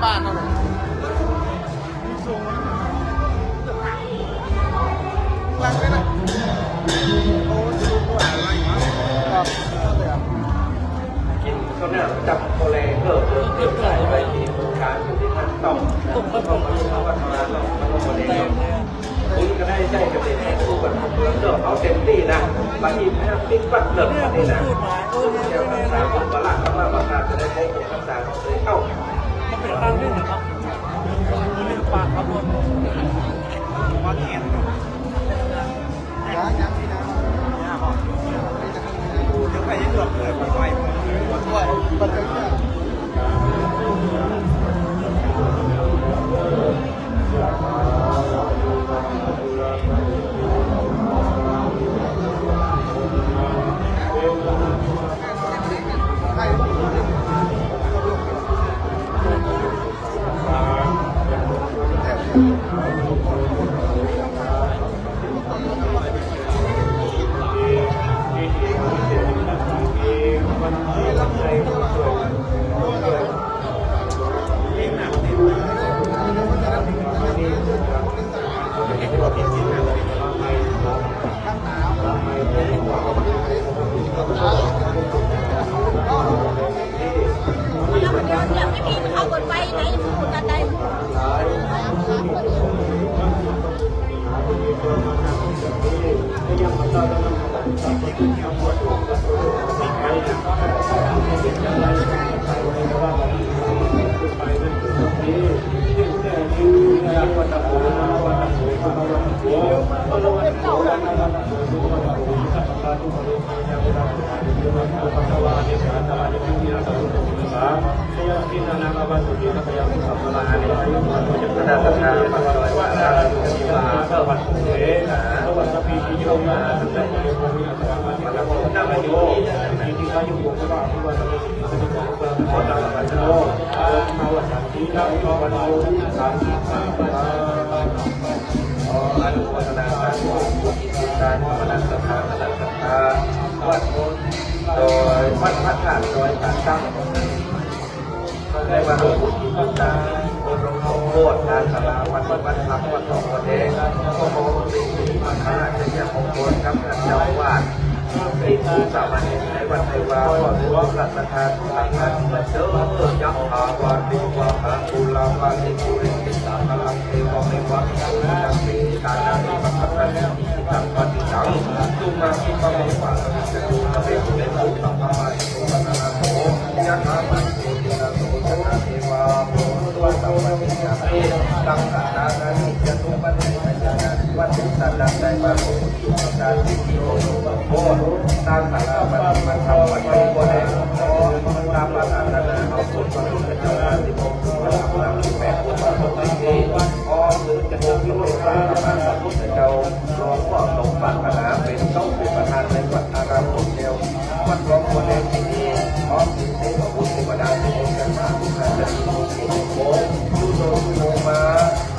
บ้านเราล้างไปนะโอ้จะรู้ว่าอะไรครับกินเขาเนี่ยจับโคเลเพิ่มใส่ไปที่การที่ท่านต้องต้องมาดูว่าทำงานต้องโคเลคุณก็ได้ใจกับเด็กผู้บัตรเมืองเด้อเอาเต็มที่นะบางทีแม่ติ๊กปัดเลิกนี่นะเดี๋ยวภาษาคนฝรั่งเขาว่าภาษาจะได้ใช้ภาษาของเลยเข้ามันเป็นข้าวนึ่งนะครับมันเป็นปลาครับผมมาเทียนยังที่นะเดี๋ยวใครจะเลือกเลยไปด้วยปัจจัยเนี่ยการพนันสถานขนาดสถาวัดโดยวัดพระธาตุโดยการตั้งในวันพุธที่ตั้งโบสถ์ ดการสลาวันวันหลักวันสองวันเองก็มองสิ่งที่มาหาจะยังมงคลกับท่านเจ้าอาวาสที่ผู้สามัญในวันในวาก็ถือว่ารัตทานทางการเดินยักษ์ภาวาติวาหาภูลาภาติภูริกิสาพลังเทวเมวะจังมีตานามิปัสสะเนี่ยตังปฏิสังตุมาคิปะเมวะจะดูจะเป็นเป็นผู้สัมภาระโสมนาโสยักษ์มันโสตินาโสชนะเทวาโมตัวสัมปติยาเอตังสานานิจะตุปันในญาณวัตถุสันดังได้มาโสติสันดานิโยโมตามสาราปฏิมาธรรมวันนี้ก็ได้ขอตามอาจารย์เอาสุดมาสุดเจ้าหน้าที่ผมมาทำงานแปดคนมาสุดที่ขอมือจะโดนที่โลกาประมาณสักพุทธเจ้าหลวงพ่อสมบัติมหาเป็นเจ้าเป็นประธานในวัดอารามเดียววัดหลวงพ่อแดงที่นี่ขอสิทธิพระพุทธบดาที่องค์การมาทุกท่านจะมีผู้ที่โค้งยูโรโมมา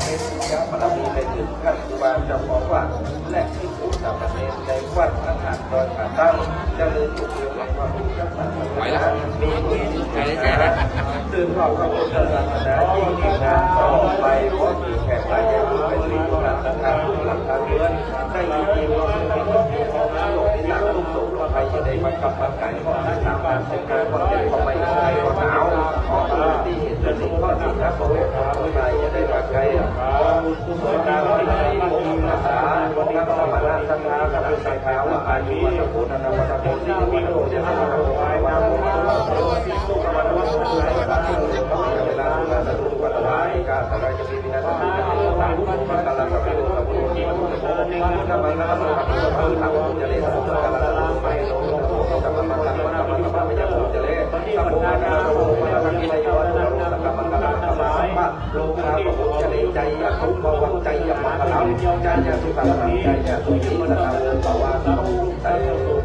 เป็นยาบารมีเป็นถึงขั้นครูบาเจ้าของวัดและที่ผู้สามเณรในวัดอาหารโดยขาตั้งจะเริ่มถูกเรียกว่าผู้จัดสรรมีผู้ที่ใช้ได้ซึ่งเราก็เป็นศาสนายิ่งดีงามต่อไปก็มีแขกหลายอย่างเป็นสิ่งที่หลักฐานหลักฐานเงินได้ยินดีเราเป็นคนที่ของโลกที่หลักลุ่มสูงใครจะได้มากับมาไก่ของที่ตามการเส้นการคนเด็กของไม่ใช่คนหนาวของที่เห็นเป็นสิ่งข้อที่นักโบราณใครจะได้มาไกลผู้สวยงามที่ไหนผมภาษาวันนี้สมณะสังฆากับเป็นสายขาวอายุวัฒนพุทธนาวัฒนพุทธที่มีโลกจะทำเอาไว้ว่าผมลูกกรรมวัฒนพุทธในเวลาที่เราเวลาที่เราดูวัฒนการสลายจะมีวินาทีที่เราตามมันกำลังกับเป็นตัวบุญที่มันจะโบนี่ถ้ามันกำลังกับตัวบุญทำจะเล่นสมมติกำลังไปลงกำลังมันกำลังไม่จะบุญจะเล่นถ้าบุญมันกำลังมันกำลังไม่ยอมเราสักกำลังกำลังกำลังมาลงมาบุญจะเล่นใจอยากทุกข์วังใจอยากมาเราใจอยากสุขใจอยากสุขที่มันจะเอาภาวะต้องใจ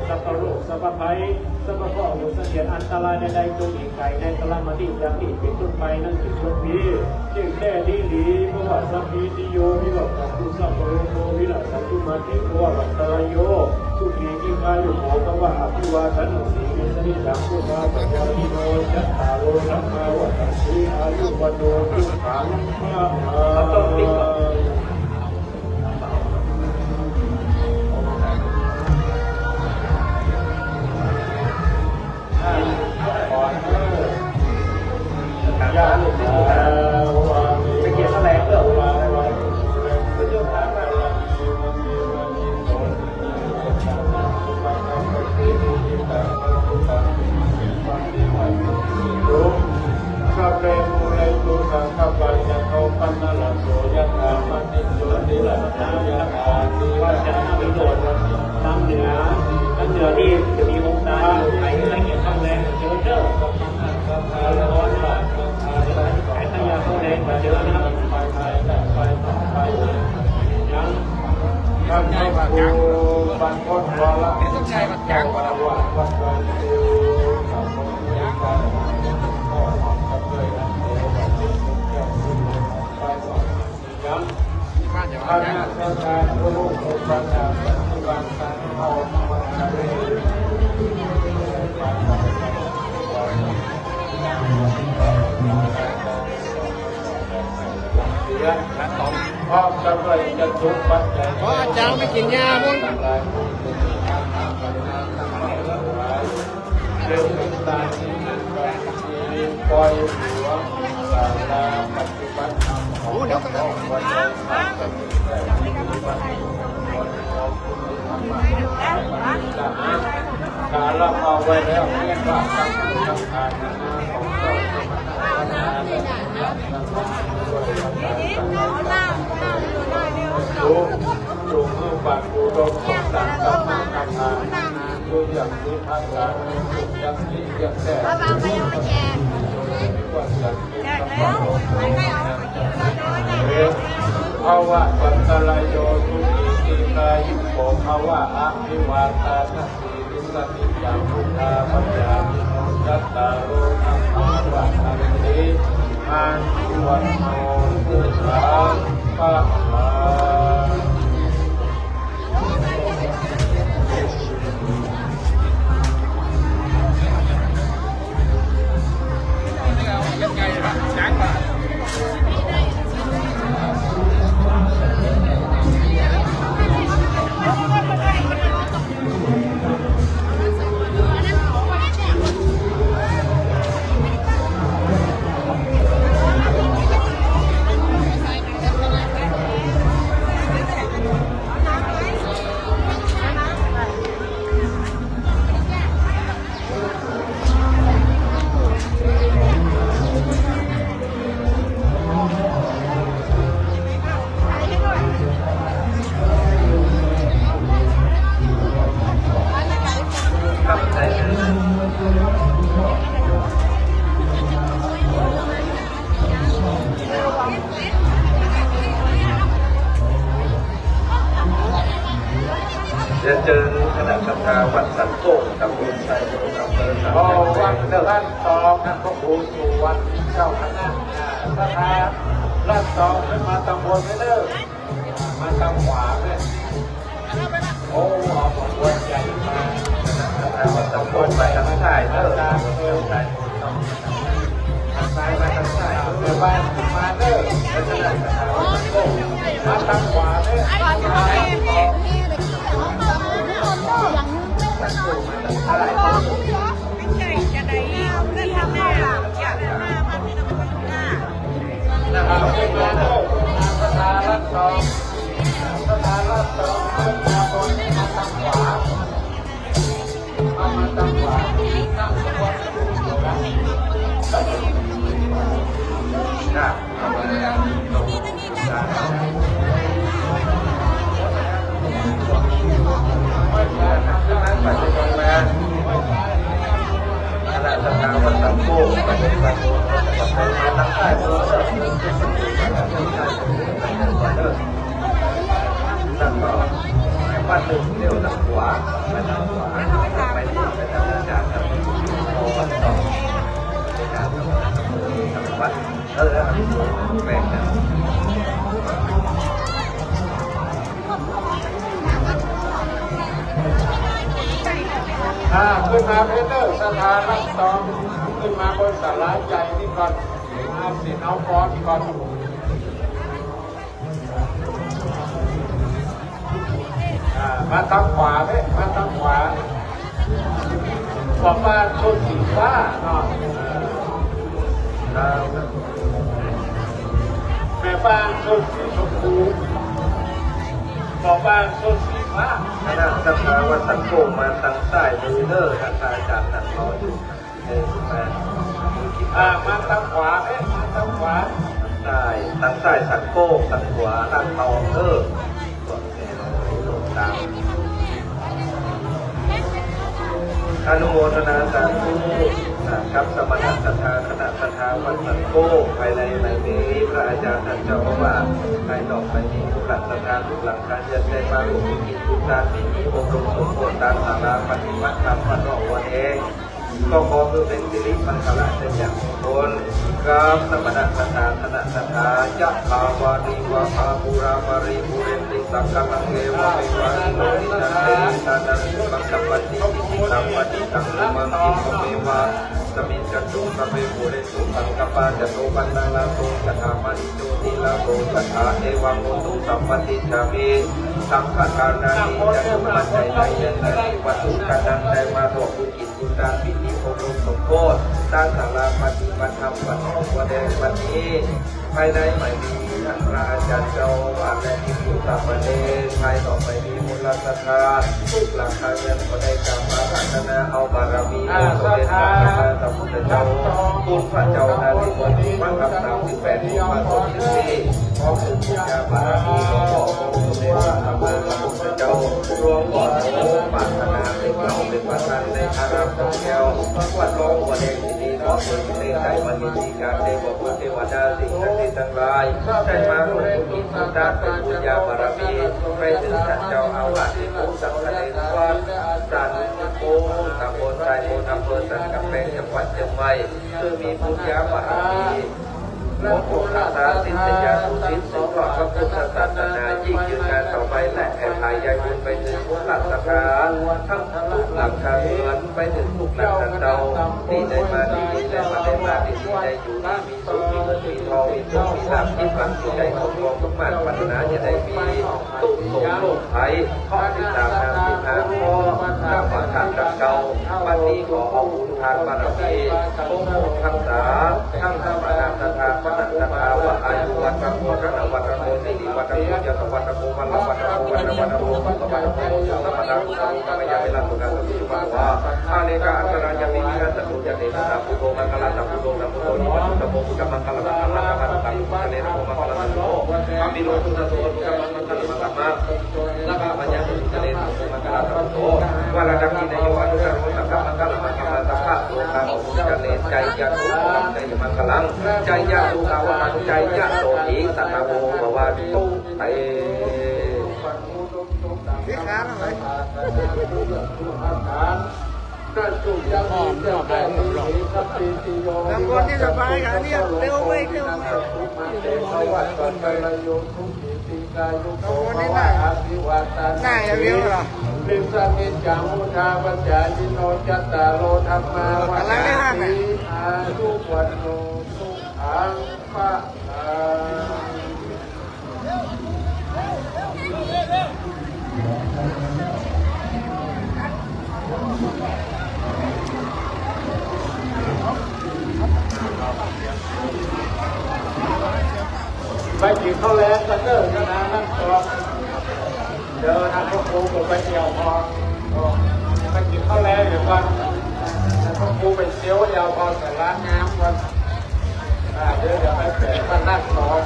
สัพพะโลกสัพพะภัยสัพพะข้อมูลเสียอันตรายใดๆจงอีกไกลในตลาดมาที่ยังที่เป็นต้นไปนั่นถึงต้นปีจึงแน่ดีหลีเพราะว่าสัพพิติโยวิโรจน์ผู้สัพพะโลวิโรจน์สัพพุมาเถโกวัตตายโยทุกทีกิกายุโหกว่าอภิวาทนุสีสนิจังพุทธาปัญญาลิโนจัตตาโลสัมมาวัตสีอายุวันโนทุกขังต้องติดยาลูกศิษย์ไปเกี่ยวแถลงเรื่องข้าเปรมูเลตุสังข้าปัญญาเขาปัญญาโสยะธามันิโยติละนายะอานิวัจนะวิโรจน์ทางเหนือที่จะมีองค์การอยู่ในอะไรเงี้ยข้างแรงเจอเด้อร้อนละไอ้ขยะข้างแรงมาเจอนะครับยังท่านให้ครูบรรพตวาระต้องใช้บัตรยางก่อนนะว่าวัดวันเดียวกับคนยางก่อนพ่อกับเลยนะยังท่านอาจารย์รู้องค์การการการเอามาเรียนพ่อจะไปจะทุกปัจจัยพ่ออาจารย์ไม่กินยาบุญเรื่องต่างๆมีปล่อยหัวสาราปฏิบัติธรรมของหลวงพ่อวันนี้การรับเอาไว้แล้วเรียกว่าสังฆทานของเราดูเมื่อปัจจุบันของสังฆทานดูอย่างนี้ภาษาอย่างนี้อย่างแท้แจกแล้วภาวะปัตตลายโยทุกิติกายุโภภาวะอภิวาทานาสีริสติยังพุทธาปัญญามิโนจัตตาโรนัมมาวัฏันติอานิวันโนตุสังปะลายังไงครับช้างป่ะ ณะสัทธาวัดสันโตตำบลไทรโยอำเภอสัน พอ แก้ว วันเดือนสองท่านพระครูสุวรรณเจ้าคณะสถานรัฐสองขึ้นมาตำบลไม่เลิกมาทางขวาเนี่ยโอ้เอาขบวนใหญ่มา สัทธาวัดสันโตไปทางใต้เด้อทางใต้ ทางซ้ายมาทางซ้ายเดินบ้านมาเลิก คณะสัทธาวัดสันโต มาทางขวาเนี่ย สันโตมาทางใต้ นะครับเป็นงานโลกสถานรัฐสองสถานรัฐสองขึ้นมาบนมาทางขวามาทางขวานั่งขบวนอยู่นะ ครับไม่ใช่ขึ้นนั้นไปจะตรงมาคณะสัทธาวัดสันโตตำบลสันโตจังหวัดมาทางใต้เด้อนั่นก็บ้านหนึ่งเรียกทางขวาไปทางขวาไปทางจากทางโอ้วัดสองไปทางวัดแบ่งกัน ขึ้นมาเพเตอร์สถานรัฐสองขึ้นมาบนสาราใหญ่นี่ก่อนเอาสินเอาฟอนก่อนมาทางขวาไหมมาทางขวาบอกว่าชนสีฟ้าเนาะแม่บ้านชนสีชมพูบอกบ้านชนสีฟ้า คณะสัทธาวัดสันโตมาทางใต้มือเด้อทางอาจารย์นั่นรออยู่มามาทางขวาไหมมาทางขวา ทางใต้สันโตทางขวาทางตองเด้อส่วนนี้เราลงตามอนุโมทนาสาธุกับสมณะสัทธาคณะสัทธาวัดสันโตภายในนี้พระอาจารย์ท่านเจ้าว่าให้ดอกไม้มีทุกหลักสัทธาทุกหลังการเดินได้มาร่วมกิจทุกการที่มีอบรมสมโภชตามศาลาปฏิบัติธรรมพระนอกวันเองก็ขอเพื่อเป็นสิริมังคลาเป็นอย่างมงคลกับสมณะสัทธาคณะสัทธายักษ์ภาวารีวะภาภูราภาริภูเรนติสังกัลังเอวะเมวะอิโลนิจันเตตานังสุปังคัปปติอิทังวัติตังลุมังอิโกเมวะสมิจตุสัพเพภูเรสุปังคัปปะจโตปันนังลาโตกถามันิโตติลาโตกถาเอวังโมตุสัมปติจามิสังฆทานานิจัตุปัจจัยใดในวัตถุกันดังได้มาร่วมบุญกิจบุญทานพิธีอบรมสมโภชสร้างศาลาปฏิบัติธรรมวัดนอกวัดแดงวันนี้ภายในไม่มีท่านพระอาจารย์เจ้าว่าและที่อยู่ต่างประเทศภายนอกไม่มีมูลศรัทธาทุกหลักการเงินก็ได้กลับมาพัฒนาเอาบารมีองค์สมเด็จพระสัมพุทธเจ้าคุณพระเจ้านารีบดีมากับ38ที่มาสมที่นี่พร้อมถึงบุญญาบารมีของพ่อองค์สมเด็จพระสัมมาสัมพุทธเจ้ารวมก่อนโอ้ปรารถนาเป็นเราเป็นประธานในอารามทองแก้ววัดน้องวัดแดงที่นี่ขอเชิญในใจมันมีการเทวบุตรเทวดาสิ่งศักดิ์สิทธิ์ทั้งหลายได้มาร่วมบุญกุศลด้านเป็นบุญญาบารมีไปถึงท่านเจ้าอาวาสที่ผู้สังฆเนศวัดสันโกตำบลไทรโยอำเภอสันกำแพงจังหวัดเชียงใหม่คือมีบุญญาบารมีหลวงปู่รักษาสิทธิยาสุสิทธิ์สืบทอดพระพุทธศาสนายิ่งยืนนานต่อไปและแผ่ไทยยังยืนไปถึงทุกหลักศรัทธาทั้งทุกหลักการเงินไปถึงทุกหลักการเดาที่ได้มาดีและมาได้มาดีที่ได้อยู่ดีมีสุขมีเงินมีทองมีโชคมีลาภที่ฝันที่ใจของรวมทุกมากปัญหาจะได้มีตุ้มโสมโลกไทยข้อที่3นางที่5ข้อข้าพเจ้ากับเก่าวันนี้ขอเอาบุญทานบารมีองค์พระทักษาทั้งธรรมนาศรัทธาพระนันทาว่าอายุวัตโกพระวัตโกสิริวัตโกจตุวัตโกวัลวัตโกวัตวัตโกสุขวัตโกสัมปนาคุสารุกามยาเวลาสุขาสุจุปังวะอาเนกาอันตรายามิวิหัสตุจเตนะพุทโธมังคลาสัพพุทโธสัพพุทโธนิวัตโตพุทธมังคลาสัพพะมังคลาสัพพะตุกะเนนะมังคลาสัพโตอามิโลตุตะโตพุทธมังคลาสัพพะมังสัพพะปัญญาตุกะเนนะมังคลาสัพโตวะระดังกินโยอนุสารสัพพะมังคลามังคลาสัพพะโลกามุจเนใจยะตุใจมังคลังใจยะตุกาวะใจยะโตหิสัทธโมภวะตุเต พิการอะไรก็จุกยังมีเจ้าแก่ที่สัพพิติโยทำคนที่สบายกันเนี่ยเร็วไม่เร็วไม่สวัสดิ์คนไปละโยทุกขิติกายุโกภวะอภิวาตาน่าจะเร็วหรอลิมสังเกตจังมุทาปัญจายิโนจัตตาโลธรรมาวันติอายุวันโนสุขังภะไปกินข้าวแล้งกันเด้อกันนะนั่งตอบเดินทางพวกครูกับไปเที่ยวพอไปกินข้าวแล้งเดี๋ยวกันพวกครูไปเที่ยวยาวพอแต่ร้านน้ำกันเดี๋ยวไปแฝงกันนั่งตอบ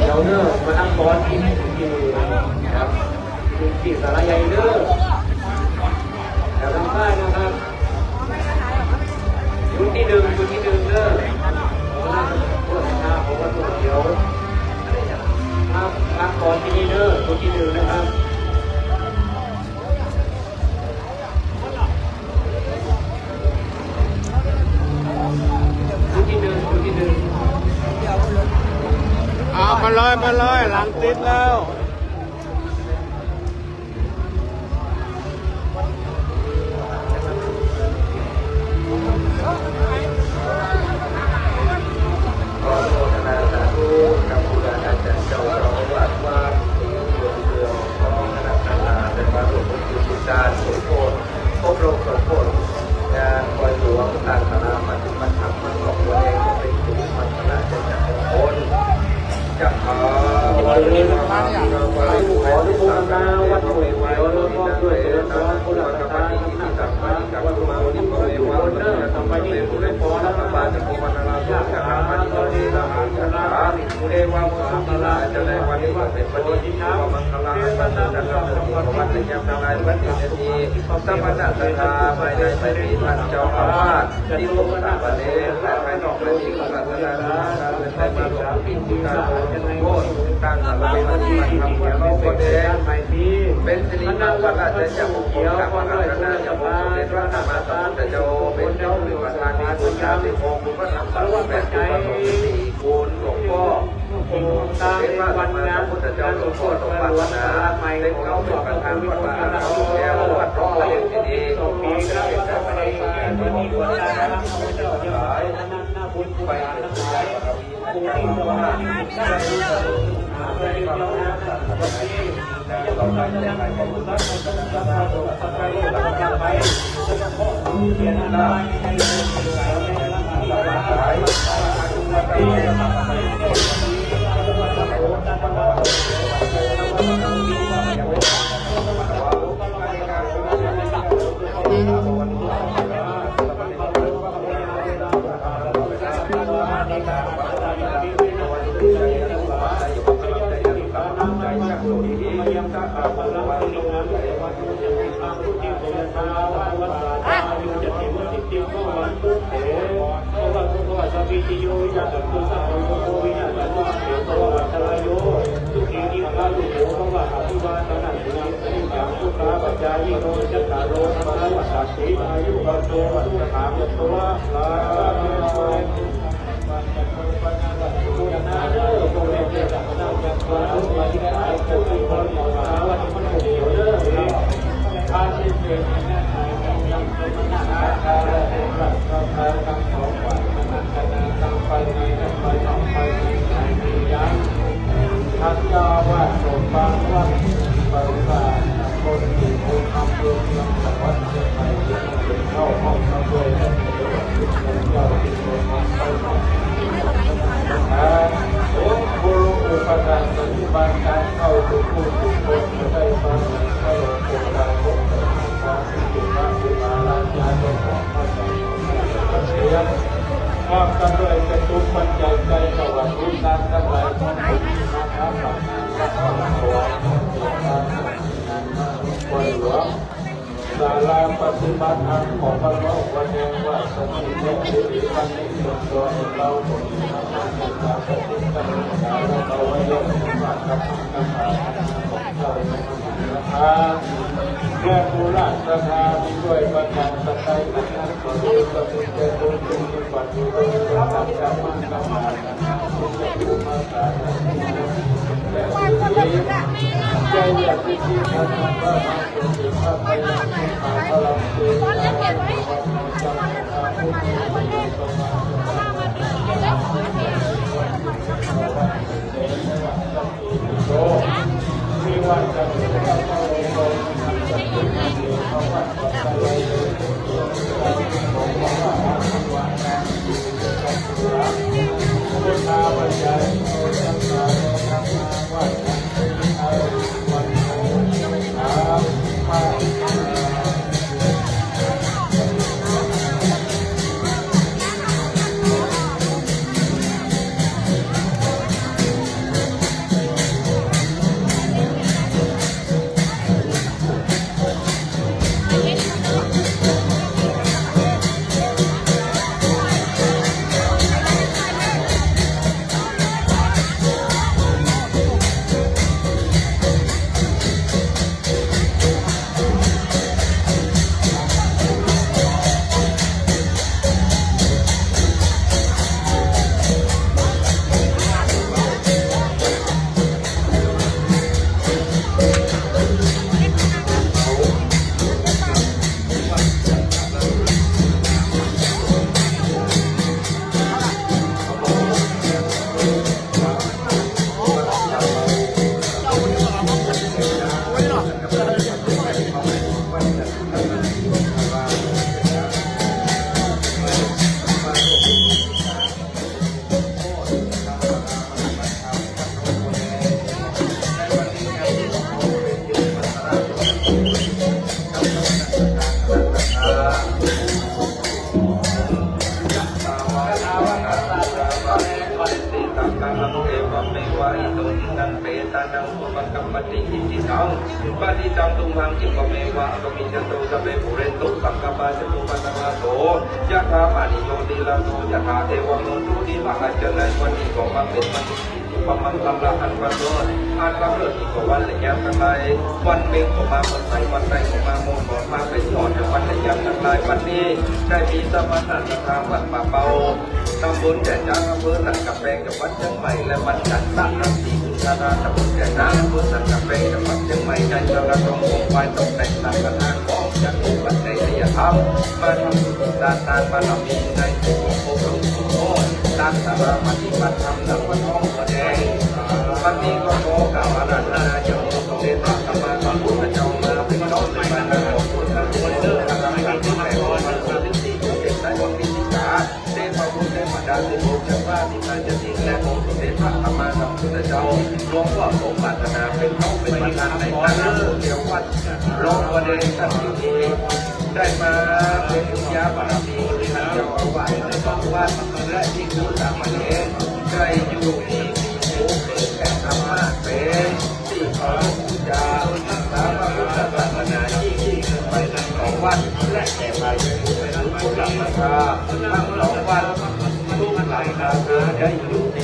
เราเนอะมานั่งบอลที่ครับที่สารใหญ่เนอะแถวทางใต้นะครับอยู่ที่ดึงเนอะพวกนะครับผมว่าตัวเดียวนั่งบอลที่นี่เนอะตัวที่ดึงนะครับตัวที่ดึงเอามาเลยหลังติดแล้วขอโมทนาสาธุกับผู้อาจารย์เจ้าเราวัดว่าเรื่องของคณะสังฆาเป็นพระหลวงปู่สุจารสุโขทัยพบโลกสมบูรณ์งานคอยหลวงต่างคณะปฏิบัติธรรมมันของตัวเองเป็นผู้พัฒนาจะจัดโอนจับวันนี้มาขอทุกคนนาวัดหน่วยวัดเริ่มต้นด้วยเรื่องของผู้หลักการที่ต่างๆมาจากวัดมาวันนี้ก็อยู่วันเนอร์ทำไปนี่ผู้ได้พอรัฐบาลจะมีวันอะไรจากการมาที่ตอนนี้เราจะหาผู้ได้ว่าสัมภาระจะได้วันนี้ว่าเป็นวันที่น้ำมังคลาสันจะทำถึงวันที่ยังทำงานวันที่นี้สมณะสัทธาไม่ได้ไปมีท่านเจ้าอาวาสที่ลงต่างประเทศและภายนอกประเทศศาสนาเป็นไปมาหลวงพิธีการโบสถ์ตั้งสารพัดที่มันทำให้เราคนเองเป็นสิริมงคลอาจจะจับเกี่ยวกับพระราชนาจักรวาลพระธรรมสมุทรเจ้าเป็นเจ้าหรือประธานในบุญญาสิบองค์พระธรรมสารวัตรแบบกุศลสี่คูณหลวงพ่อเป็นพระธรรมสมุทรเจ้าหลวงพ่อสมบัตินาในเขาเป็นประธานวัดป่าเขาแก้ววัดร้อยที่นี่มีพระเป็นเจ้าประธานที่มีวัดป่าเจ้าหลายไปถึงใจภูมิสว่างได้ไปเราได้ไปของรัฐของรัฐบาลของสังกัดหลังไปจะขอเขียนได้ในเรื่องของการในรัฐบาลหลายปีที่โยยาตุตุสัพพะโควินาศะตุเตโตวัชรโยทุกินิพาลุโภภวะอภิวาทนาสิริสังพุทธาปัจจายโนจัตตารโรธรรมวัฏฏัสสิอายุวัโตวัฏฏามโตลาภะปุญญาเด้อโพเรเตสัพพะจักวาลุมาธิกายโกติโกติภาวะมโนโยเด้ออาสิเตนะยังเป็นนาคาระเตระสัพพะกังโตไปในไปนอกไปในในยังทัศจาวะโสภาวัดปริภาคนที่คุณทำบุญนำสวัสดิ์ไปเข้าห้องพระเวทเจ้าที่คนไป บานการเข้าสู่ผู้ทุกคนจะได้ฟังพระโลกโกรธพบความสุขพระสุภาราชาต้องขอพระสังฆเสียงข้ามกันด้วยจะทุกข์มันใจใจสวัสดิการทั้งหลายของคุณนะครับหลังนั้นก็ขอถวายพระเกียรติงานวันหลวงศาลาปฏิบัติธรรมของพระโลกวันแห่งว่าสติเทพฤติปัญญิสุตตัวเราผลธรรมะเป็นการปฏิบัติศาลาเราไว้ยกมากับธรรมะของเรานะครับแก่ผู้ราชธานีด้วยประการสกายนั้นขอรู้สมุทเจตุจุติปัจจุบันรับธรรมะกรรมฐานที่จะอยู่มาสายและใจอยากที่ที่ท่านว่ามาเป็นสิ่งที่ไปยังที่มาพลังเสียวันนี้จำเป็นผู้ที่มีประมาณมีวันจะมีความเข้าใจจะเป็นที่เขาว่าจะไปของว่าว่าการที่จะทำพุทธาปัญญาสังฆาสังฆาว่าจะวันมาปฏิจังตุงหังจิปเมวะอภิจตุสเปปุเรนตุสังกปะจตุปัสสะโสยะถาปานิโยติลาโสยะถาเทวมนุตุติมหาจันทร์วันนี้ก็มาเป็นวันที่ประมาณกำลังอันวันโดนอันกำเนิดอีกวันเลยยังทั้งหลายวันเมฆก็มาวันใสวันใดก็มาโมนก่อนมาไปยอดวันเลยยังทั้งหลายวันนี้ได้มีสมณะสังฆาวัดป่าเปาตำบลแก่จ้างอำเภอสันกำแพงจังหวัดเชียงใหม่และวันจันทร์ตั้งน้ำสีคุณชาดาตำบลแก่จ้างอำเภอสันกำแพงจังหวัดเชียงใหม่ในสระตรงวงไฟตกแต่งสังฆทานของจักรวรรดิในอริยธรรมมาทำบุญด้านการบารมีในที่อบรมสุโขด้านสาราปฏิบัติธรรมนักวัดท้องแสดงวันนี้ก็ขอกล่าวอาราธนาอย่างสมเด็จพระสัมมาสัมพุทธเจ้ามาเป็นน้องในบรรดาของพุทธคุณเลิศอาราธนาที่แม่ของมันคือที่สี่ของเด็กในวันพิจิกาเทพบุตรและบรรดาศิษย์จักรวาลที่ท่านจะทิ้งและองค์สมเด็จพระสัมมาสัมพุทธเจ้าหลวงพ่อสมบัตินาเป็นน้องเป็นประธานในคณะเดียววัดรองประเด็นท่านที่ได้มาเป็นบุญญาบารมีท่านเจ้าอาวาสในสองวัดและที่ผู้สามเณรได้อยู่ที่ผู้เปิดแผ่ธรรมะเป็นที่ขอบูชารักษาพระพุทธศาสนายิ่งขึ้นไปทั้งสองวัดและแก่ไปเป็นผู้หลักราชาทั้งสองวัดทุกหลักราชาได้อยู่ใน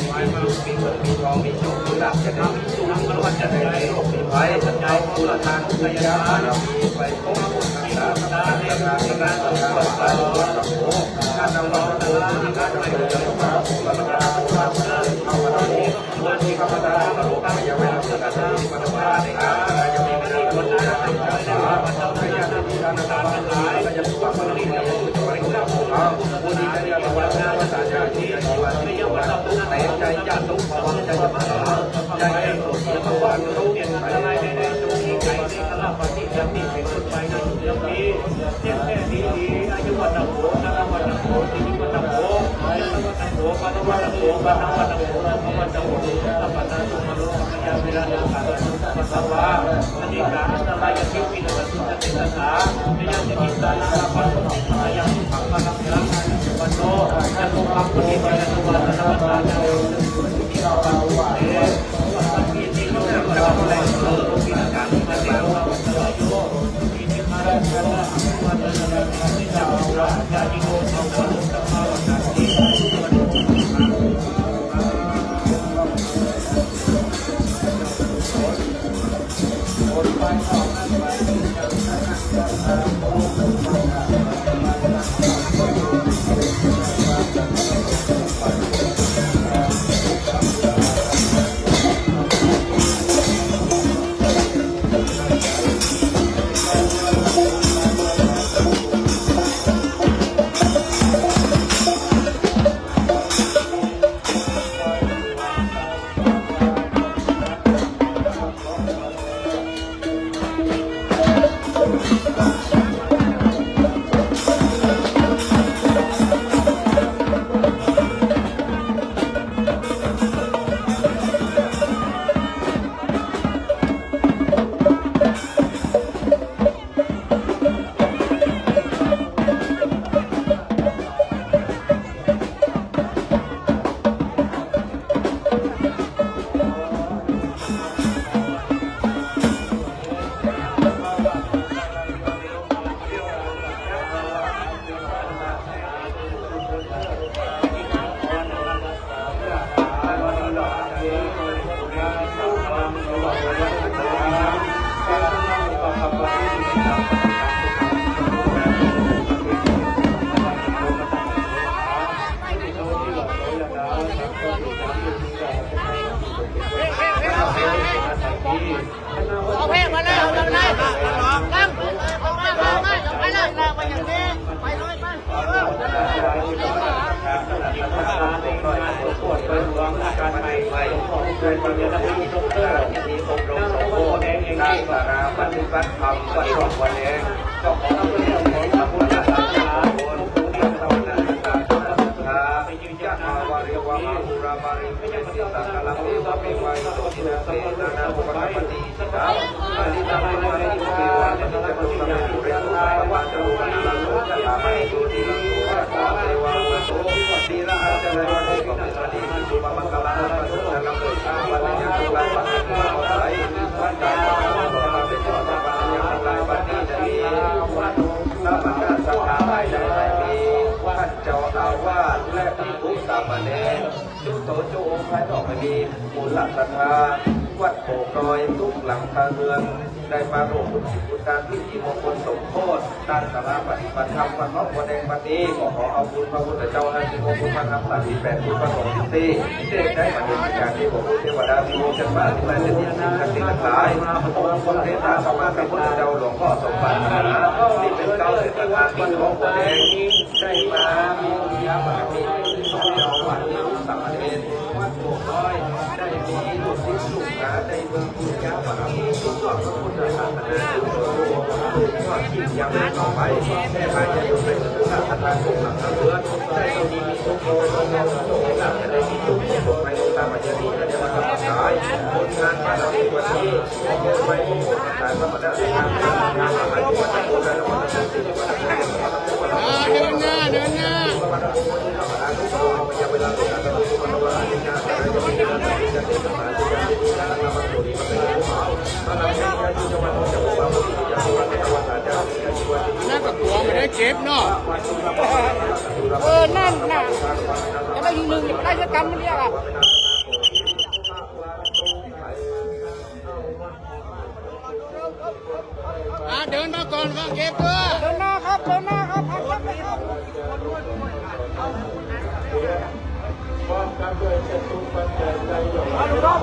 มีเงินมีทองมีโชคมีลาภจะได้มีสุขมีวันจะได้โรคมีภัยจะได้ผู้ละทานผู้ละยาบารมีไปพบผู้รักษาพระพุทธศาสนาสังฆวัดสายวัดโอ้การนำเราโดยที่การดำเนินการของผู้รักษาผู้รักษาเข้ามาตอนนี้วันที่ข้าพเจ้ามาโลกายังไม่รับประกันที่ปฏิบัติในการยังไม่ได้คนที่จะเป็นการสาพยานที่การทำทั้งหลายก็จะถูกปฏิบัติในผู้บริโภคของเราผู้ที่ได้รับวัฒนธรรมชาติที่ในวันที่ยาวเราแต่ใจญาติทุกคนใจจะมาใจให้สุขและความรู้เห็นอะไรในตรงนี้ใจในขณะปฏิบัติที่เป็นต้นไปในเรื่องนี้เช่นแค่นี้อายุวันโขนวันโขที่มีวันโขวันโขวันโขวันโขวันโขวันโขวันโขวันโขสัพพะนาสุมาโลกยาเว วลาเราการศึกษาภาวะอดีตการอะไรอย่างที่มีการศึกษาไม่ยังจะมีการละครของอย่างที่ฝังมาทำงานวันโตจะต้องทำปฏิบัติในวันธรรมดาในที่เรามีที่เราจะทำอะไรมีการที่มาเรียนเราอยู่ที่ที่มาได้มาได้มาได้ที่เราจะยิ่งโตเราก็จะมาวันนี้เอาเพลงมาเลยเอาเลยตั้งเอาไปเลยไปอย่างนี้ไปเลยไปการใหม่ใหม่โดยปัญญาที่ดรที่อบรมสมโภชการสาราปฏิบัติธรรมวันสองวันเองก็ขอเพื่อนของพระพุทธศาสนาคนผู้ที่ทำงานการศาสนาญาติวาริวามาหุราบาริวิจิตติสังฆลังเทวะเมวัยโสตินาเสนานาภุปะปฏิสิกาปฏิตาภวะนิเทวะนิจจตุสัมปุเรตุสัพพะจตุปนิลังโสจะตามะตุติลังโสตตาเทวะมะโสติละอัจฉริยะโสติสติสุปมังคลาปัสสะนัมโสตาปัญญาตุลาปัสสะมาโหไสปัญญาปัสสะมาเปโสตปัญญาปัญญาปัญญาจะมีวัตถุสัมปทานสังฆาไม่ได้มีท่านเจ้าอาวาสและภิกษุสามเณรจุโตโจองค์ภายนอกไม่มีมูลศรัทธาวัดโป่งน้อยทุกหลังคาเรือนได้มาร่วมบุญการพิธีมงคลสมโภชตั้งสาราปฏิบัติธรรมวันน้องวันแดงวันนี้ขอเอาบุญพระพุทธเจ้าให้ที่มงคลมาทำ38บุญประสงค์ที่เด็กได้มาเป็นการที่ผมเทวดาที่โมชฟ้าที่มาจะมีสิ่งศักดิ์สิทธิ์ทั้งหลายองค์พระเทศาสมาพระพุทธเจ้าหลวงพ่อสมบัติมหาที่เป็นเก้าเศรษฐาที่น้องวันแดงได้มามียาบารมีของเจ้าวัดสามเณรวัดโป่งน้อยได้มีลูกศิษย์ลูกหาได้เมืองบุญญาบารมีทุกข์พระพุทธศาสนาทุกตัวก็ยิ่งยังต่อไปแม่พายจะอยู่ในสุขภาพทางของหลังเรือนได้ตรงนี้มีทุกคนต้องการจะได้มีทุกคนไปตามมาจะดีจะได้มาทำสายผลงานมาเราในวันนี้เยอะไปมงคลการพระบรรดาในงานงานอะไรที่วันจะโกนและวันจะสิ่งที่วันจะแข่งเดินหน้าเดินหน้าเวลาเราจะต้องมาทำอะไรงานอะไรจะมีงานอะไรจะเป็นปัญหาที่จะมีงานทำมาตัวนี้มันเป็นเรื่องของเราเราใช้การที่จะมาทำจะมาที่จะมาในวันจะจะมีการที่วันนั่นกับตัวไม่ได้เจ็บเนาะนั่นน่ะจะได้หนึ่งได้จะกำมันเรียกอ่ะเดินมาก่อนว่าเก็บเพื่อเดินหน้าครับพักครับเอาดูครับ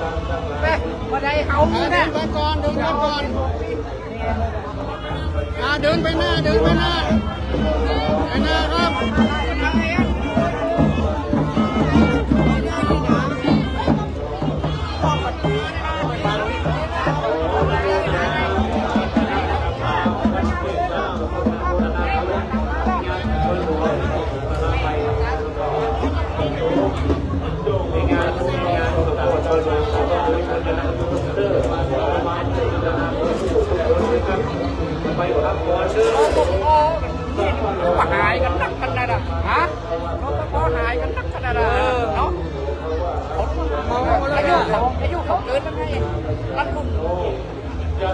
ไปมาได้เขาเดินไปก่อนเดินไปก่อนเดินไปหน้าครับ รปภนี่ก็หายกันนักขนาดฮะรปภหายกันนักขนาดเนาะอายุเขาเกินแล้วไงรัดลุ่ม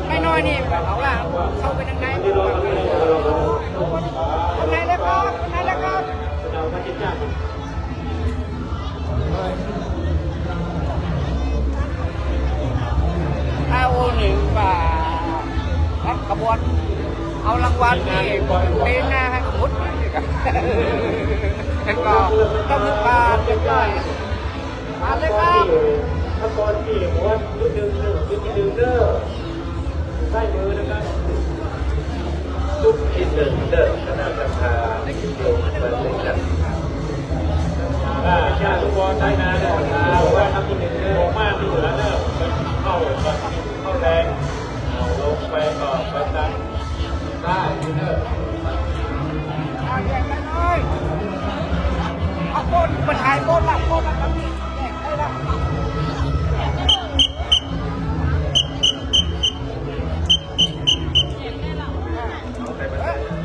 ไม่น้อยนี่เขาล่ะเขาเป็นยังไงเป็นไงเลยครับเป็นไงเลยครับเอาหนึ่งบาทกระบวนเอารางวัลนี่เป็นหน้าให้กับมุดแล้วก็ต้องมีปลาเป็นด้อยมาเลยครับ ถ้าก่อนที่หัวยุดดึงเด้อใส่มือนะครับทุกที่หนึ่งเด้อคณะสังฆาในกิจกรรมมันเลยนะชาติทุกคนได้นะเด้อว่าทำที่หนึ่งเด้อมากที่สุดแล้วเด้อเข้าแรงลงไปก่อนไปได้ได้เด้อ เอาแยกไปเลยเอาโบนมันหายโบนละครับนี่แยกได้ละ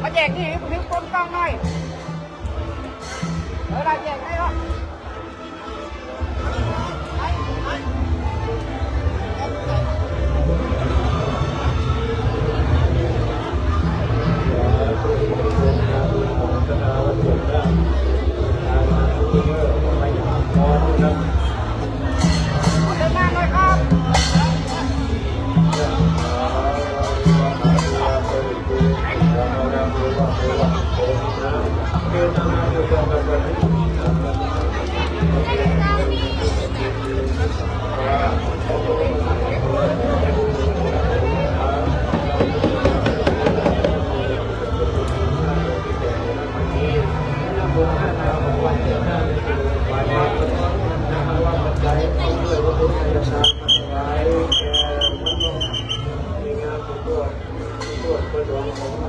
มาแยกนี่ถึงคนกลางหน่อยได้แยกได้ละเดินหน้าหน่อยครับ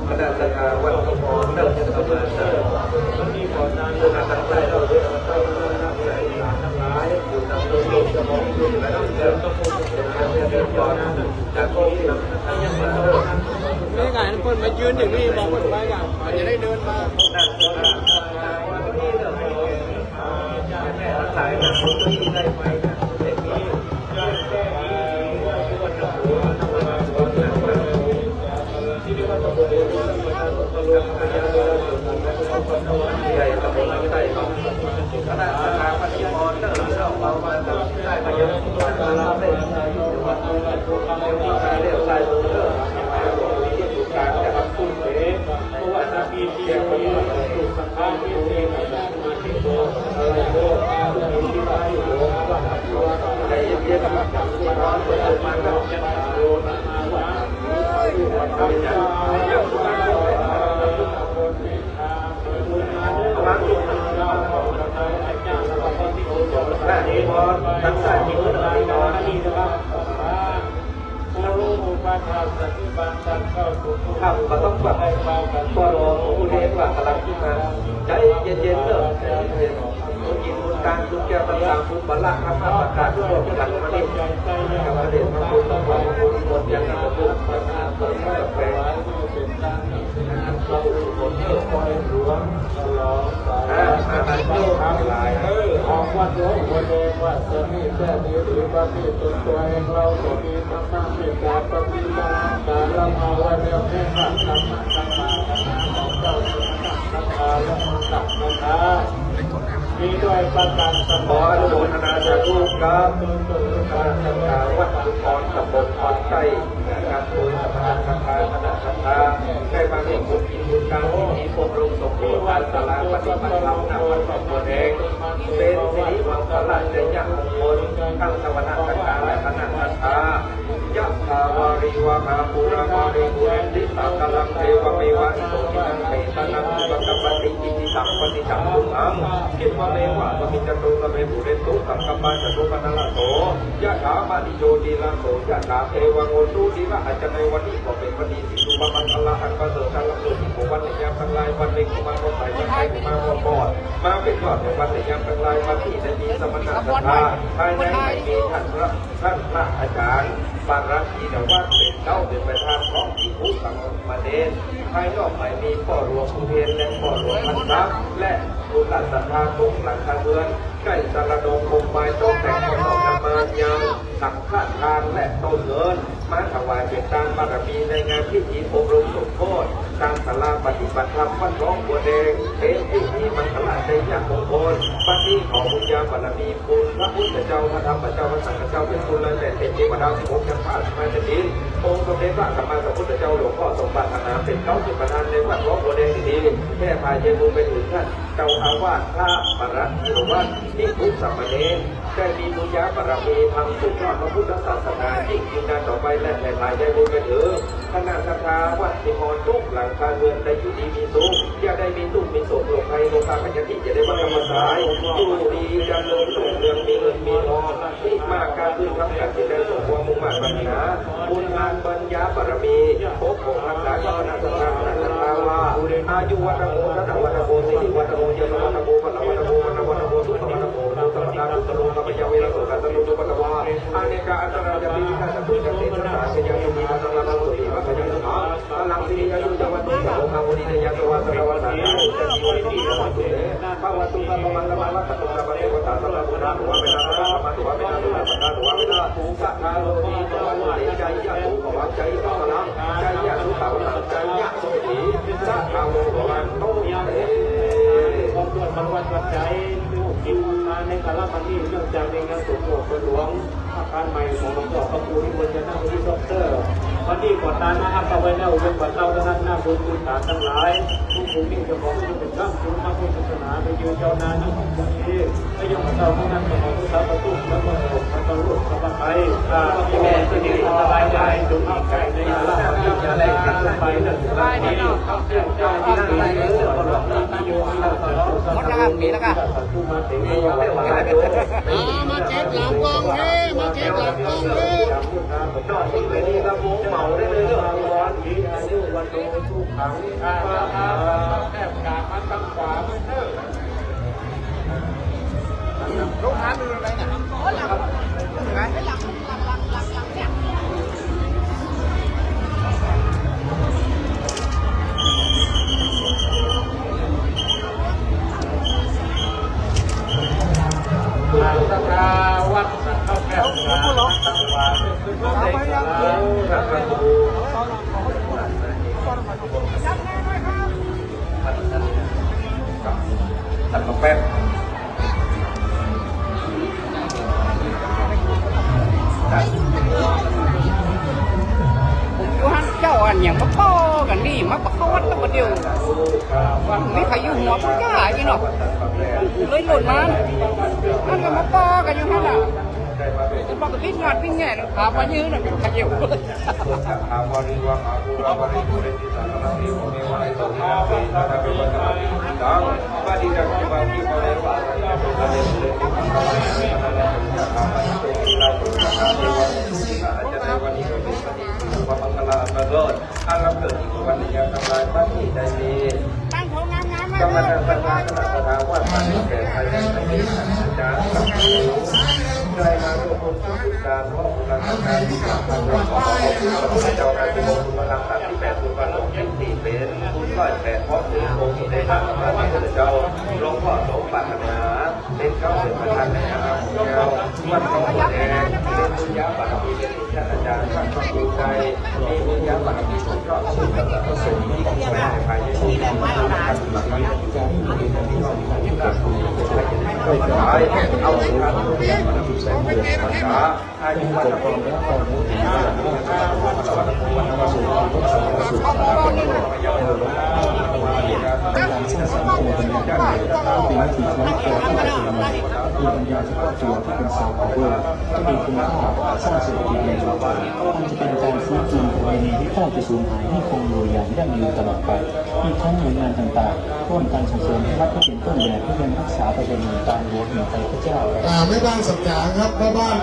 คณะสังฆาวัดพระพรเลิกจะต้องมาเสิร์ฟที่ก่อนนั้นคณะสังฆาเราเรียกว่าต้องรับใส่ทั้งหลายอยู่นำตัวเองจะมองดูและต้องเดินต้องพูดเป็นการเรียนก่อนจากที่ทั้งยังมาเลิก ไม่ไงเพื่อนมายืนอย่างนี้มองเพื่อนไปอย่างมันจะได้เดินมา นั่งวันนี้เรื่องแม่สายนั่งรถที่ได้ไปนะเด็กนี้ใหญ่ตำบลใต้ของคณะสังฆาปฏิมรเลิกเราเอามาได้มาเยอะมาเราได้วัดเรียกสายเลิกการจะทำคุณเองเพราะว่านาทีที่ยังมีถูกสังฆาที่เองมาที่ตัวอะไรตัวที่มาอยู่ใจเย็นๆกับที่ร้อนเปิดมาก็จะโดนมาว่าทำอย่างนี้วางจุดนั่นนี่พอตั้งสายที่มือหน่อยนอนนี่นะครับครับก็ต้องแบบตัวรอผู้เลี้ยงว่ากำลังขึ้นมาใจเย็นๆเถอะกินบุญการทุกแก้วต่างๆทุกบรรลักครับประกาศร่วมกันมาเด็กกับมาเด็กมาคุณต้องความคุณหมดอย่างนั้นก็คือประกาศเปิดกาแฟเราผลเพื่อคอยหลวงรออะไรเพื่อทำลายออกวัดหลวงวันเองว่าจะมีแค่นี้หรือว่าที่ตัวเองเราจะมีธรรมะมีการปฏิบัติการเรามาวันเดียวแค่ขัดธรรมะธรรมะของเจ้าธรรมะและธรรมะมีด้วยประการสมอนุโมทนาสาธุครับการสังฆาวัดทุกคนตำบลพรชัยการโดยสภาสังฆาคณะสังฆาได้มาเรียนบุญกินบุญการที่มีพบรุงสมบูรณ์วัดสลาปฏิบัติธรรมนวัดสมบูรณ์เองเป็นสิริมงคลและยังมงคลทั้งสวรรค์สังฆาและคณะสังฆายะถาวาริวหาปุรามาริบุเรนติสากลังเทวเมวะอิโตทินังเปตนังอุปกัปปติอิติสังปฏิจังตุมังคิดว่าเมวะปฏิจตุสเมปุเรตุสังกัปปะจตุปนัลโสยะถามานิโยติลาโสยะถาเทวังโอตุติระอาจในวันนี้ก็เป็นวันดีสิสุภมันอัลลาหันประเสริฐการละเกิดที่วันในยามทั้งหลายวันหนึ่งมาวันใส่วันใส่มาวันก่อนมาเป็นก่อนในวันในยามทั้งหลายวันที่ได้มีสมณะสัทธาภายในไม่มีท่านพระอาจารย์บางรักที่แต่ว่าเป็นเจ้าเป็นประธานของที่ ผู้สังมาเนนภายนอกไม่มีพ่อหลวงอุเทนและพ่อหลวงพันทัพและบุญหลานศรัทธาทุกหลังคาเรือนใกล้สารดงคงไม้ต้องแต่งประกอบนำมายังหลักข้าทางและต้นเงินมาถวายเป็นการบารมีในงานพิธีอบรมสมโภชทางศาลาปฏิบัติธรรมวัดหนองบัวแดงเป็นพิธีมังคลาในยามมงคลปฏิขอบุญญาบารมีคุณพระพุทธเจ้าพระธรรมพระเจ้าพระสังฆเจ้าเป็นคุณและเป็นเทวดาที่องค์จักรพรรดิมาจะดินองค์สมเด็จพระสัมมาสัมพุทธเจ้าหลวงพ่อสมบัตินาเป็นเขาจุดประธานในวัดหนองบัวแดงที่นี้แค่พายเยบุญไปถึงท่านเจ้าอาวาสพระปรัตถิวัฒน์ที่ทุกสามเณรได้มีบุญญาบารมีทำสุดยอดพระพุทธศาสนายิ่งยิ่งนานต่อไปและแผ่พายเยบุญไปถึงคณะศรัทธาวัดสิมรทุกหลังคาเรือนได้อยู่ดีมีสุขอย่าได้มีทุกข์มีโศกโรคภัยโรคตาพยาธิจะได้บรรลุสายอยู่ดีเจริญรุ่งเรืองมีเงินมีทองที่มากการพื้นทำการที่ได้สมความมุ่งมั่นปรารถนาบุญงานปัญญาบารมีพบของรักษาเจ้าคณะศรัทธาคณะศรัทธาว่าอายุวัฒโมทัตวัฒโมสิริวัฒโมเยนวัฒโมวัฒโมวัฒโมวัฒโมวัฒโมสุขวัฒโมนุตตะนุตตะโลกัปยาเวรสุขัสสุตุปัตตวาอาเนกาอันตรายปิวิฆาสตุจักเตชะสาเกยังมีทังลังสุติวัคยังสมาพลังสิริอายุจวัตถุสัพพะมุนีเนยะสวัสสะวัสสะจะจีวันที่ละวันตุเตภาวตุสัพพะมังละมังละสัตตุสัพพะเทวตาสัพพะพุทธะตุวะเวนะสัพพะตุวะเวนะตุวะสัพพะตุวะเวนะตุสัทธาโลกีตวันติใจยะตุภวะใจตะลังใจยะตุตะลังใจยะสุติสัทธาโลภวันโตเตความด้วยบรรวันปัจจัยลูกจิตในกาลปันนี้เนื่องจากในงานสมโภชหลวงอาคารใหม่ของหลวงพ่อพระครูนิมนต์จะนั่งที่ด็อกเตอร์วันนี้ก่อนตานะอัปไว้แล้วเป็นก่อนเต้าท่านหน้าบุญคุณฐานทั้งหลายผู้ภูมิจะของจะเป็นข้ามคุณพระพุทธศาสนาไปยืนเจ้านาทั้งหมดนี้ไม่ยอมเต้าผู้นั้นของพุทธประตูแล้วก็ผมพระตรุษพระไทยที่แม่ที่นี่สบายใจจงมีใจในอาลาภที่จะแรงกันไปนั่นสบายดีเจ้าที่นั่งในเรื่องของเราที่อยู่ที่เราจะต้องสร้างมีแล้วกันมาเก็บหลังกองเฮ้มาเก็บหลังกองเฮ้จอดที่เวทีกระโปงเหมาได้เลยเรื่องร้อนที่อายุวันโตทุกขังแอบกามันตั้งขวาไม่เท่าลูกค้ามีอะไรเนี่ยโอ้หลังไหนหลังเนี่ยสังฆาวัดสังฆแก้วสังฆวาสังฆวาเป็นพระเดชพระครูท่านแป๊บผมอยู่หันเจ้าอันอย่างมาป้อกันนี่มาประกวัดตัวเดียวไม่ใครอยู่หัวพุ่งก้าอีเนาะเลยหล่นมาอันก็มาป้อกันอยู่นั่นน่ะจะบอกกับลิ้นงานวิ่งแง่ถามว่ายืนน่ะขยิบความมังคลาประเสริฐอาลับเกิดอีกวันนี้ยังทำลายพระที่ใจดีกำลังสังฆาคณะประธานว่าท่านแก่ไทยในอาจารย์กับครูได้มาร่วมบุญทุกการเพราะบุญการการที่ทำให้เราขอพระพุทธเจ้าการที่บอกบุญธรรมตัดที่8บุญบารมีที่เป็นบุญร้อย8เพราะถึงองค์ที่ได้ทำพระพุทธเจ้าหลวงพ่อสมปรารถนาเป็นเขาเป็นประธานในคณะผู้เจ้าวัดหนองบัวแดงเป็นบุญญาบารมีเป็นที่อาจารย์ท่านพระครูใจมีบุญญาบารมีสุดยอดสุดยอดสุดที่ของคนในภายในที่ได้มาเอาการหลักการการที่เป็นที่เราที่ได้ก็ได้เอาการเรียนมาดูแสงเดือนภาษาอายุวัฒนธรรมและความรู้ที่ได้รับการวัฒนธรรมวัฒนธรรมสู่ทุกสมัยสู่สากลโลกการสร้างสรรค์ตัวปัญญาการเป็นวิถีชีวิตตัวที่เป็นมีปัญญาเฉพาะตัวที่เป็นซอฟต์แวร์ที่มีคุณค่าสร้างเศรษฐกิจในชุมชนมันจะเป็นการฟื้นฟูประเพณีที่พ่อจะสูญหายให้คงอยู่อย่างยั่งยืนตลอดไปอีกทั้งหน่วยงานต่างๆร่วมกันส่งเสริมให้รัฐที่เป็นต้นแบบที่เป็นรักษาประเพณีการหลวงแห่งใจพระเจ้าแม่บ้านสัญญาครับแม่บ้าน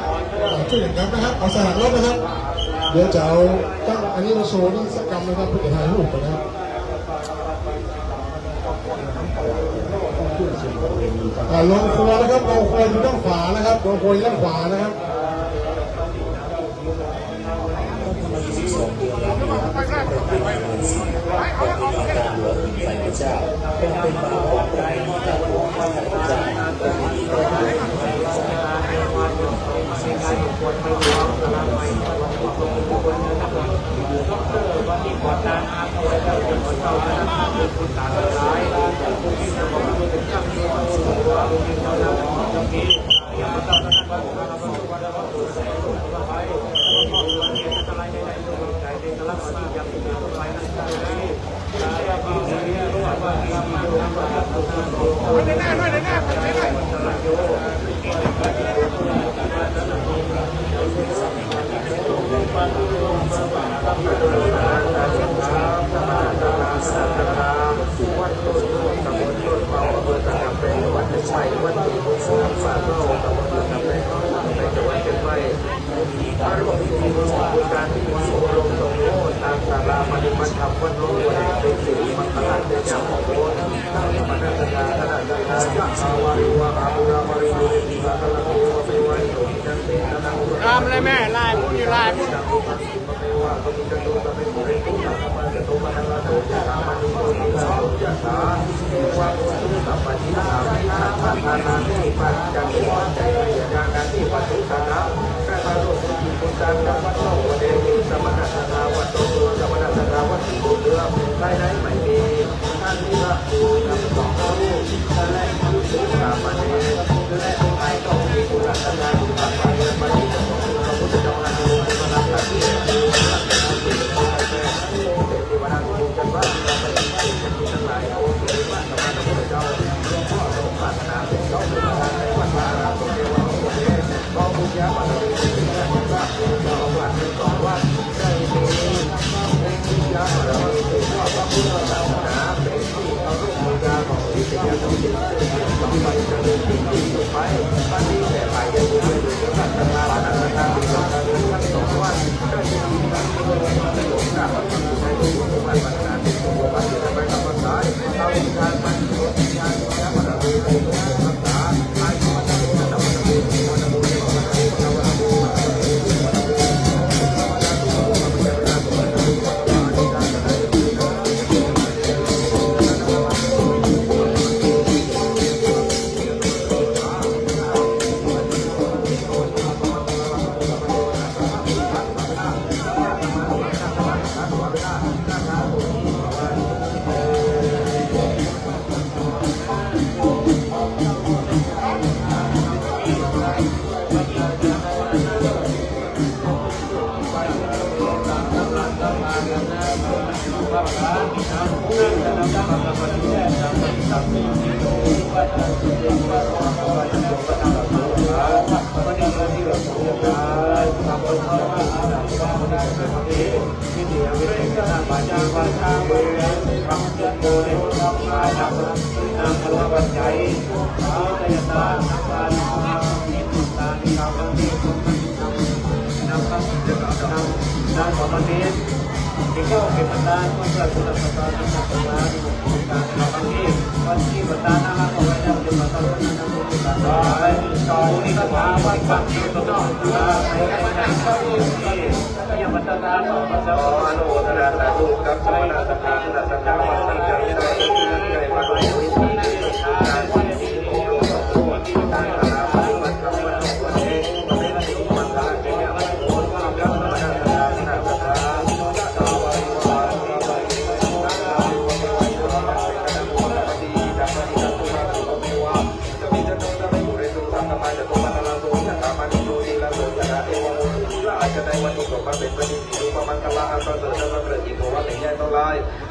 ช่วยเหลือกันนะครับเอาสลักรถนะครับเดี๋ยวจะเอาตั้งอันนี้มาโชว์ที่สักกรรมนะครับเพื่อถ่ายรูปนะครับลงครัวนะครับลงครัวอยู่ด้านขวานะครับลงครัวอยู่ด้านขวานะครับ เป็นเมืองศรีเป็นที่ของการหลวงไฟพระเจ้าเป็นบาปของใจการหลวงไฟพระเจ้าเป็นที่ของการหลวงไฟพระเรามเลยแม่ลายพูดอยู่ลายพูด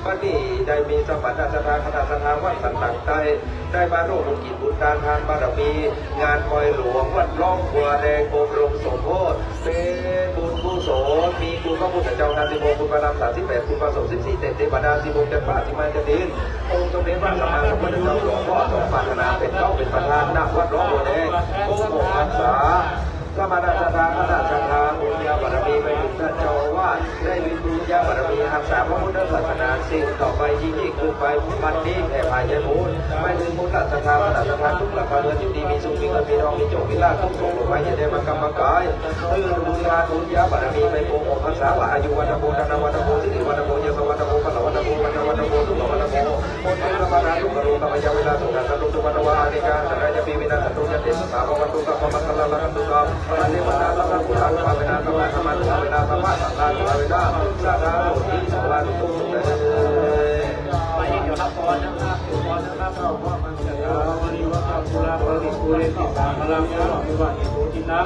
ปฏิได้มีสมบัติสถานคณะสถานวัดสันต่างใจได้มาร่วมบุญกิจบุญการทานบารมีงานคอยหลวงวัดล่องบัวแดงโกมรมสมโพธิเป็นบุญกุศลมีคุณพระพุทธเจ้านาสิโมคุณพระนาม38คุณพระสงฆ์14เทวดา16จันทร์ป่าที่มาจะดินองค์สมเด็จพระสัมมาสัมพุทธเจ้าหลวงพ่อทรงปรารถนาเป็นเจ้าเป็นประธานณวัดล่องบัวแดงองค์พรรษาสมณสถานคณะสถานบุญญาบารมีไปถึงท่านเจ้าอาวาสได้มีบุญญาบารมีรักษาพระพุทธศาสนาสิ่งต่อไปที่ยิ่งขึ้นไปบัดนี้แผ่พายมูลไม่ถึงพุทธศาสนาคณะสถานทุกหลักการเรือนอยู่ดีมีสุขมีเงินมีทองมีโชคมีลาภทุกสุขลงไปอย่าได้มากรรมกายคือบุญญาบารมีไปโกงภาษาว่าอายุวันโพธนาวันโพสิริวันโพยศวันโพ าราตุกรุกัมยาเวลาสุขันตุตุวันวานิกาสังฆปีวินาศตุยันติสาวกันตุกัมมังคลาลันตุกัมปฏิบัตินาลันตุกัมปาเวนาสัมมาสัมมาสัมมาสัมมาสัมมาสัมมาเวนาสัทธาโลกิสัมมาตุตุไปเดี๋ยวรับพรนะครับพรนะครับเราว่ามันจะยาววันนี้ว่าปุราปริปุเรติสามลังยาวิวัฒน์โพธินา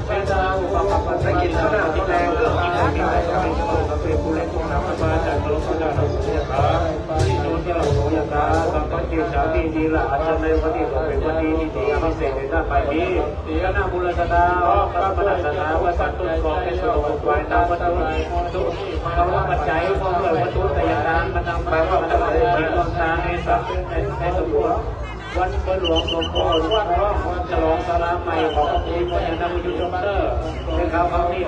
เวทาอุปปัปปัสสกินนาทิแรงเรื่องกินมีอะไรกันสัพเพปุเรตุนาปมาจันโลกนาโลกุยตาปิโนติโลโยตาสัมปติชาติดีละอาจารย์ปฏิโลเป็นปฏินิติอาเสกตาไปนี้ตีนาบุรสดาพระมนัสนาวัสัตตุกองเป็นโลกวายตาวัตถุตุเขาว่าปัจจัยพอเมื่อวัตถุตยานมันนำมาว่าจะเป็นจิตดวงตาในสัพในสมบูรณ์วันเปิดหลวงหลวงพ่อวันร้องวันฉลองสาราใหม่ของพระพุทธพระยานามุจุจเตอร์เป็นข่าวเขาที่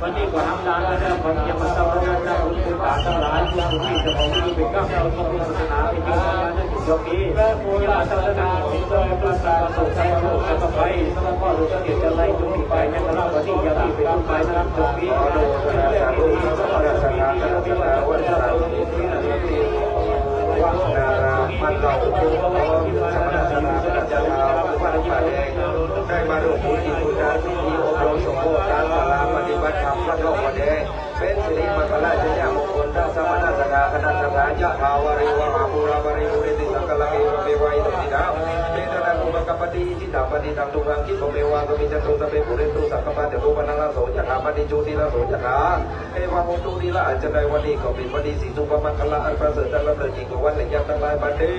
วันนี้กว่าน้ำตาลก็ได้ความยังมาสร้างงานได้บุญกุศลทั้งหลายผู้ที่จะของที่เป็นก้าวเราต้องศาสนาเป็นยิ่งใหญ่ในจุดยกนี้และโบราณศาสนาที่โดยประสาทสุขใจโลกจะไปสร้างพ่อหลวงเดียจะไล่จุดที่ไปในตลาดวันนี้อย่าที่เป็นต้นไปนะครับจุดนี้โดยประสาทสุขใจโลกจะไปสร้างพ่อหลวงเดียจะไล่จุดที่ไปในตลาดวันนี้อย่าที่เป็นต้นไปวังนารามันเราภูมิธรรมสมณศักดิ์พระเจ้าวัดป่าแดงได้มาร่วมบุญที่บูชาที่มีอบรมสมโภชการศาลาปฏิบัติธรรมวัดหลวงป่าแดงเป็นสิริมงคลราชญามงคลทั้งสมณศักดิ์คณะสังฆายะทาวาริวหาภูราบริบุริติสังฆลังเอวเมวัยตุติดาเมตตาตุมกัปปติจิตาปฏิตังตุกังคิปเมวะกมิจันตุสเปปุเรตุสังฆปะเตโกปนังละโสยะถาปฏิจุติละโสยะถาเอวะโมตุติละอัจฉริยวันนี้ก็เป็นวันดีสีสุภมังคละอันประเสริฐและเลิศยิ่งกว่าวันและยามทั้งหลายบัดนี้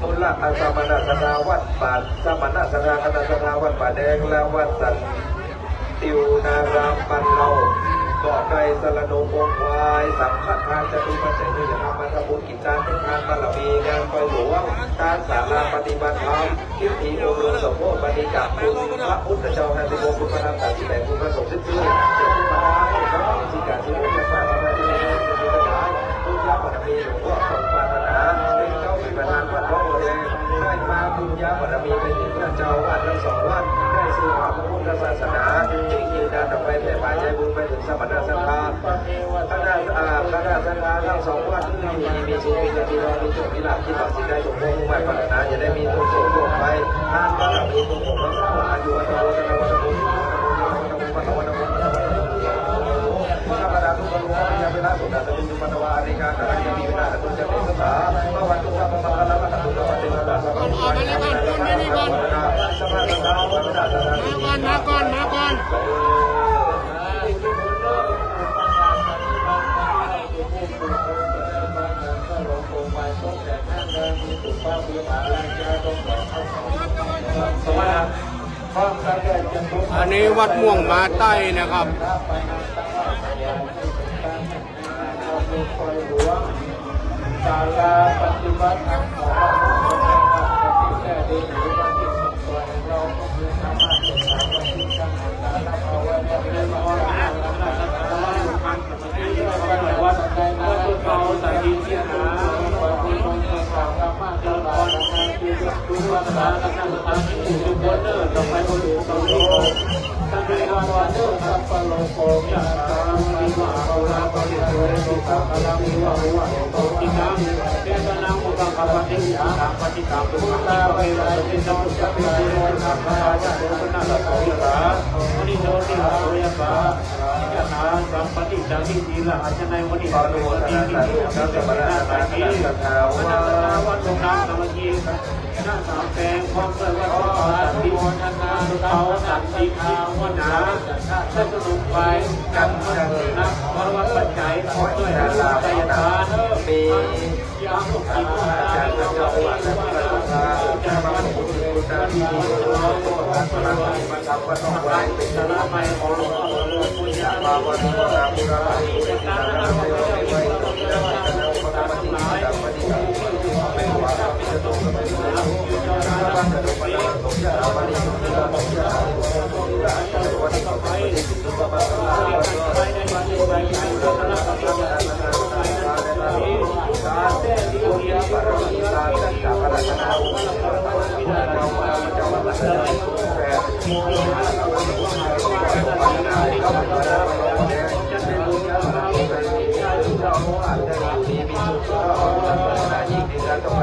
มุลละอัสสมณะสนาวัดป่าสมณะสนาคณะสนาวัดป่าแดงและวัดสันติวนารามปันเราก็ได้สรณงค์วายสัมภทานจะดูปัจจัยด้วยธรรมะทบุญกิจการเป็นทานบารมีงานไปหลวงการศาลาปฏิบัติธรรมทิฏฐิโมโลสมโภชปฏิกับคุณพระพุทธเจ้าแห่งสิบองค์คุณพระนามต่างที่แต่คุณพระสงฆ์สิ้นเชื่อเจ้าคุณพระนามพระสิกาสิบองค์พระสารีพระเจ้าคุณพระนามคุณพระบารมีหลวงพ่อสมปรารถนาเป็นเจ้าเป็นประธานวัดหลวงพ่อแดงได้มาบุญญาบารมีเป็นถึงพระเจ้าวัดทั้งสองวัดได้สื่อหาพระพุทธศาสนาที่ยืนยันต่อไปแต่ฝ่ายใจบุญไปถึงสมณสังฆาคณะสังฆาทั้งสองวัดที่มีสุขมีที่รอมีโชคมีลาภที่ปักสิได้สมบูรณ์ไม่ปรารถนาจะได้มีตัวโสดทั่วไปทานบารมีตัวผมทั้งสองอายุวันโตวันโตวันโตวันโตวันโตข้าพเจ้าทุกคนรู้ว่าจะเป็นล่าสุดแต่จะเป็นจุปันวาริกาการจะมีเวลาตุจะเป็นภาษาเมื่อวันตุสัพพะสังฆะและตุสัพพะเทวดาสัพพะวิญญาณสัพพะสังฆะวัฏฏะสัพพะวิญญาณมาก่อนอันนี้วัดม่วงมาใต้นะครับ ศาลาปฏิบัติธรรมของเราแต่ดีหรือว่าที่สุดตัวเราก็คือสามารถศึกษาปฏิบัติธรรมเอาไว้ในเรื่องของการรักษาธรรมะที่เราวัดในวัดเขาสายดีที่หาความเป็นองค์ของธรรมะเจริญพรที่ทุกวัดการรักษาธรรมที่ทุกคนเดินต่อไปคนอื่นต่อไปตั้งใจทำวันเดินสัพพะโลกยะตามิวะโอลาปริโภเรติสัพพะลามิวะโอโตตินังเทศนามุตังคปฏิยาปฏิกรรมตุลาเวลาจิตตมุสัพพิโยนาภาจโตปนาลโสยตามณิโชติหาโสยตาญาณาสัมปติจามิทีละอาจนัยวณิปาโลติติสัพพะนาตาคีสัทธาวะวัตถุนังสมยีหน้าสามแปลงความเกิดวัตถุอาทิโมทนาเขาสัตติภาวนาและสรุปไปกันนักวรวัตปัจจัยด้วยอาลาใจตามียามุขิตาจันทร์เจ้าวัดและพระราชาจะมาบุญกุศลที่ดีเราโปรดพระราชมาทำวัดต้องไว้เป็นสาราใหม่ของหลวงพ่อหลวงปู่ย่ามาวันพุทธบุรพานิเป็นการนำไปไว้ไว้ต้องมีการนำพระปฏิบัติปฏิบัติไม่ว่าจะต้องเป็นเรื่องของพระจะต้องไปสมญาปฏิบัติสมญาวันนี้ก็ไปสุภาพสตรีไปในวันนี้ไปในวันนั้นก็ไปในวันนั้นการเต้นที่เรียนการเรียนการเต้นกับพระราชาอุปถัมภ์เราจะมาแสดงแฝงที่มีอะไรก็ไม่รู้ปัญหาเขาไม่ได้จะเป็นบุญญาบารมีเป็นวิชาที่เราอาจจะอยู่ดีมีสุขก็ปัญหายิ่งดีแล้วต้องไป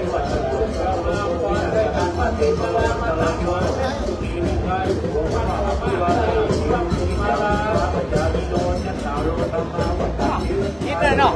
นิดเลยเนาะ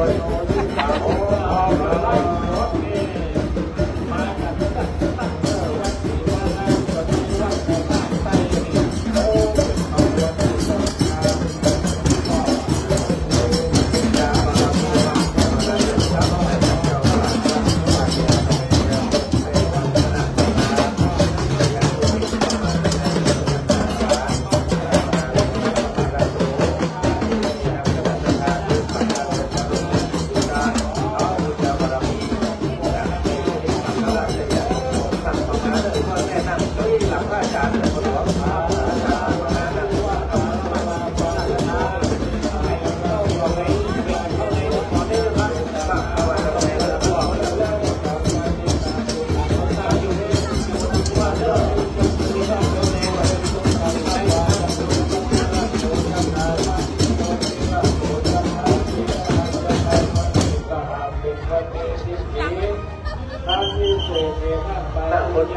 นั่งบนเ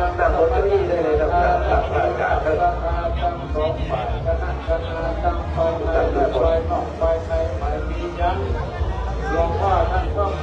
ก้าอี้ได้เลยครับกับอากาศก็ตั้งด้วยคน หลวงพ่อท่านต้อง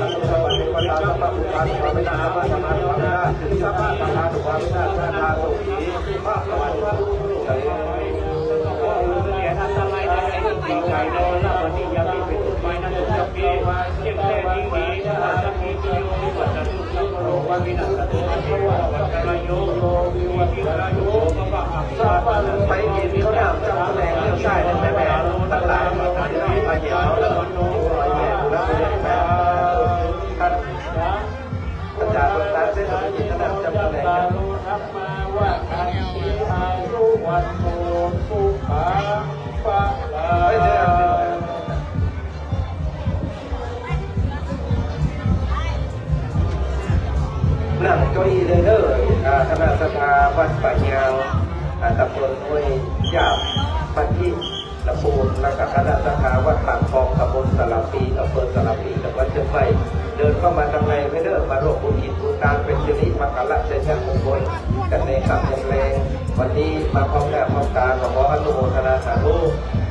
สัพพะเทวตาสัพพะอุปาสัพพะวินาสัพพะธรรมาสัพพะนาสัพพะธรรมาตุภาวินาสัพพะสุขีพระพุทธเจ้าอันตรายในไอ้ที่ใจโดนแล้ววันนี้ยังไม่เป็นไปนั่นจะมีเช่นแค่นี้นี้ถ้าจะมีโยมีวัฏทุกข์โลกวินาศตุเทวะวัฏระโยโลวิวัฏระโยมะอัสสะ ไปกินเขาเนี่ยจำแรงเรื่องใช่ในแม่ตั้งหลายมันจะมีมาเยอะแล้วแล้วแม่ท่านอาจารย์คนนั้นเส้นผมกินขนาดจำแรงกัน ธรรมาว่าอันติอายุวันโตสุขาภะลา นั่งเก้าอี้เลยเด้อคณะสภาวัดป่ายางตำบลห้วยยาบบ้านที่ละปูนและกับคณะสภาวัดปากคลองตำบลสลับปีอำเภอสลับปีจังหวัดเชียงใหม่เดินเข้ามาทางในไม่เด้อมาร่วมบุญกิจบุญการเป็นสิริมงคลชัยชนะมงคลกันในคำแรงวันนี้มาพร้อมหน้าพร้อมตาขออนุโมทนาสาธุ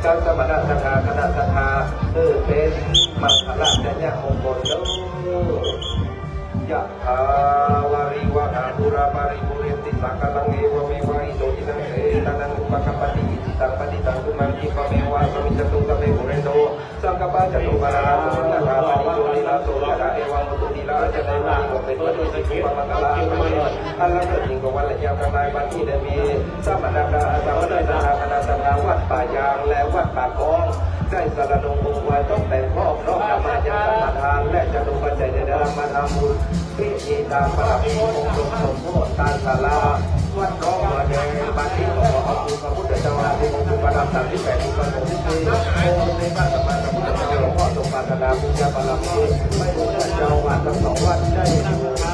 เจ้าสมณะสภาคณะสภาเป็นมังคลชัยชนะมงคลแล้วยะถาวาริวหาปุราปาริปุเรนติสังกลังเอวะเมวะอิโตจินังเอตันังอุปกัปปติอิตังปฏิตังตุมังคิปะเมวะสมิจจตุกะเมปุเรนโตสังกปะจตุปาราโสนะคาปนิโยนิลาโสยะระเอวังมุตุติลาจะได้มาโกเป็นวัตถุสิกิปะมังคลาอัลลังเกิดจิงกวันละยามกันนายวันที่ได้มีสัมมานาสัมมานาคณะสภาวัดป่ายางและวัดป่ากองได้สารนงคงไว้ต้องแต่งพ่อพร้อมนำมาจากธรรมทานและจะลงปัจจัยในเดิมมาทำบุญพิธีตามพระพิธีองค์ทรงสมโภชตาศาลาวัดกองมาแดงบ้านที่ขอขอบคุณพระพุทธเจ้าที่องค์ประดับ38ที่ประสงค์ที่องค์ในบ้านสมานพระพุทธเจ้าหลวงพ่อทรงปรารถนาบุญญาบารมีไม่รู้เจ้าวัดทั้งสองวัดได้อยู่ข้า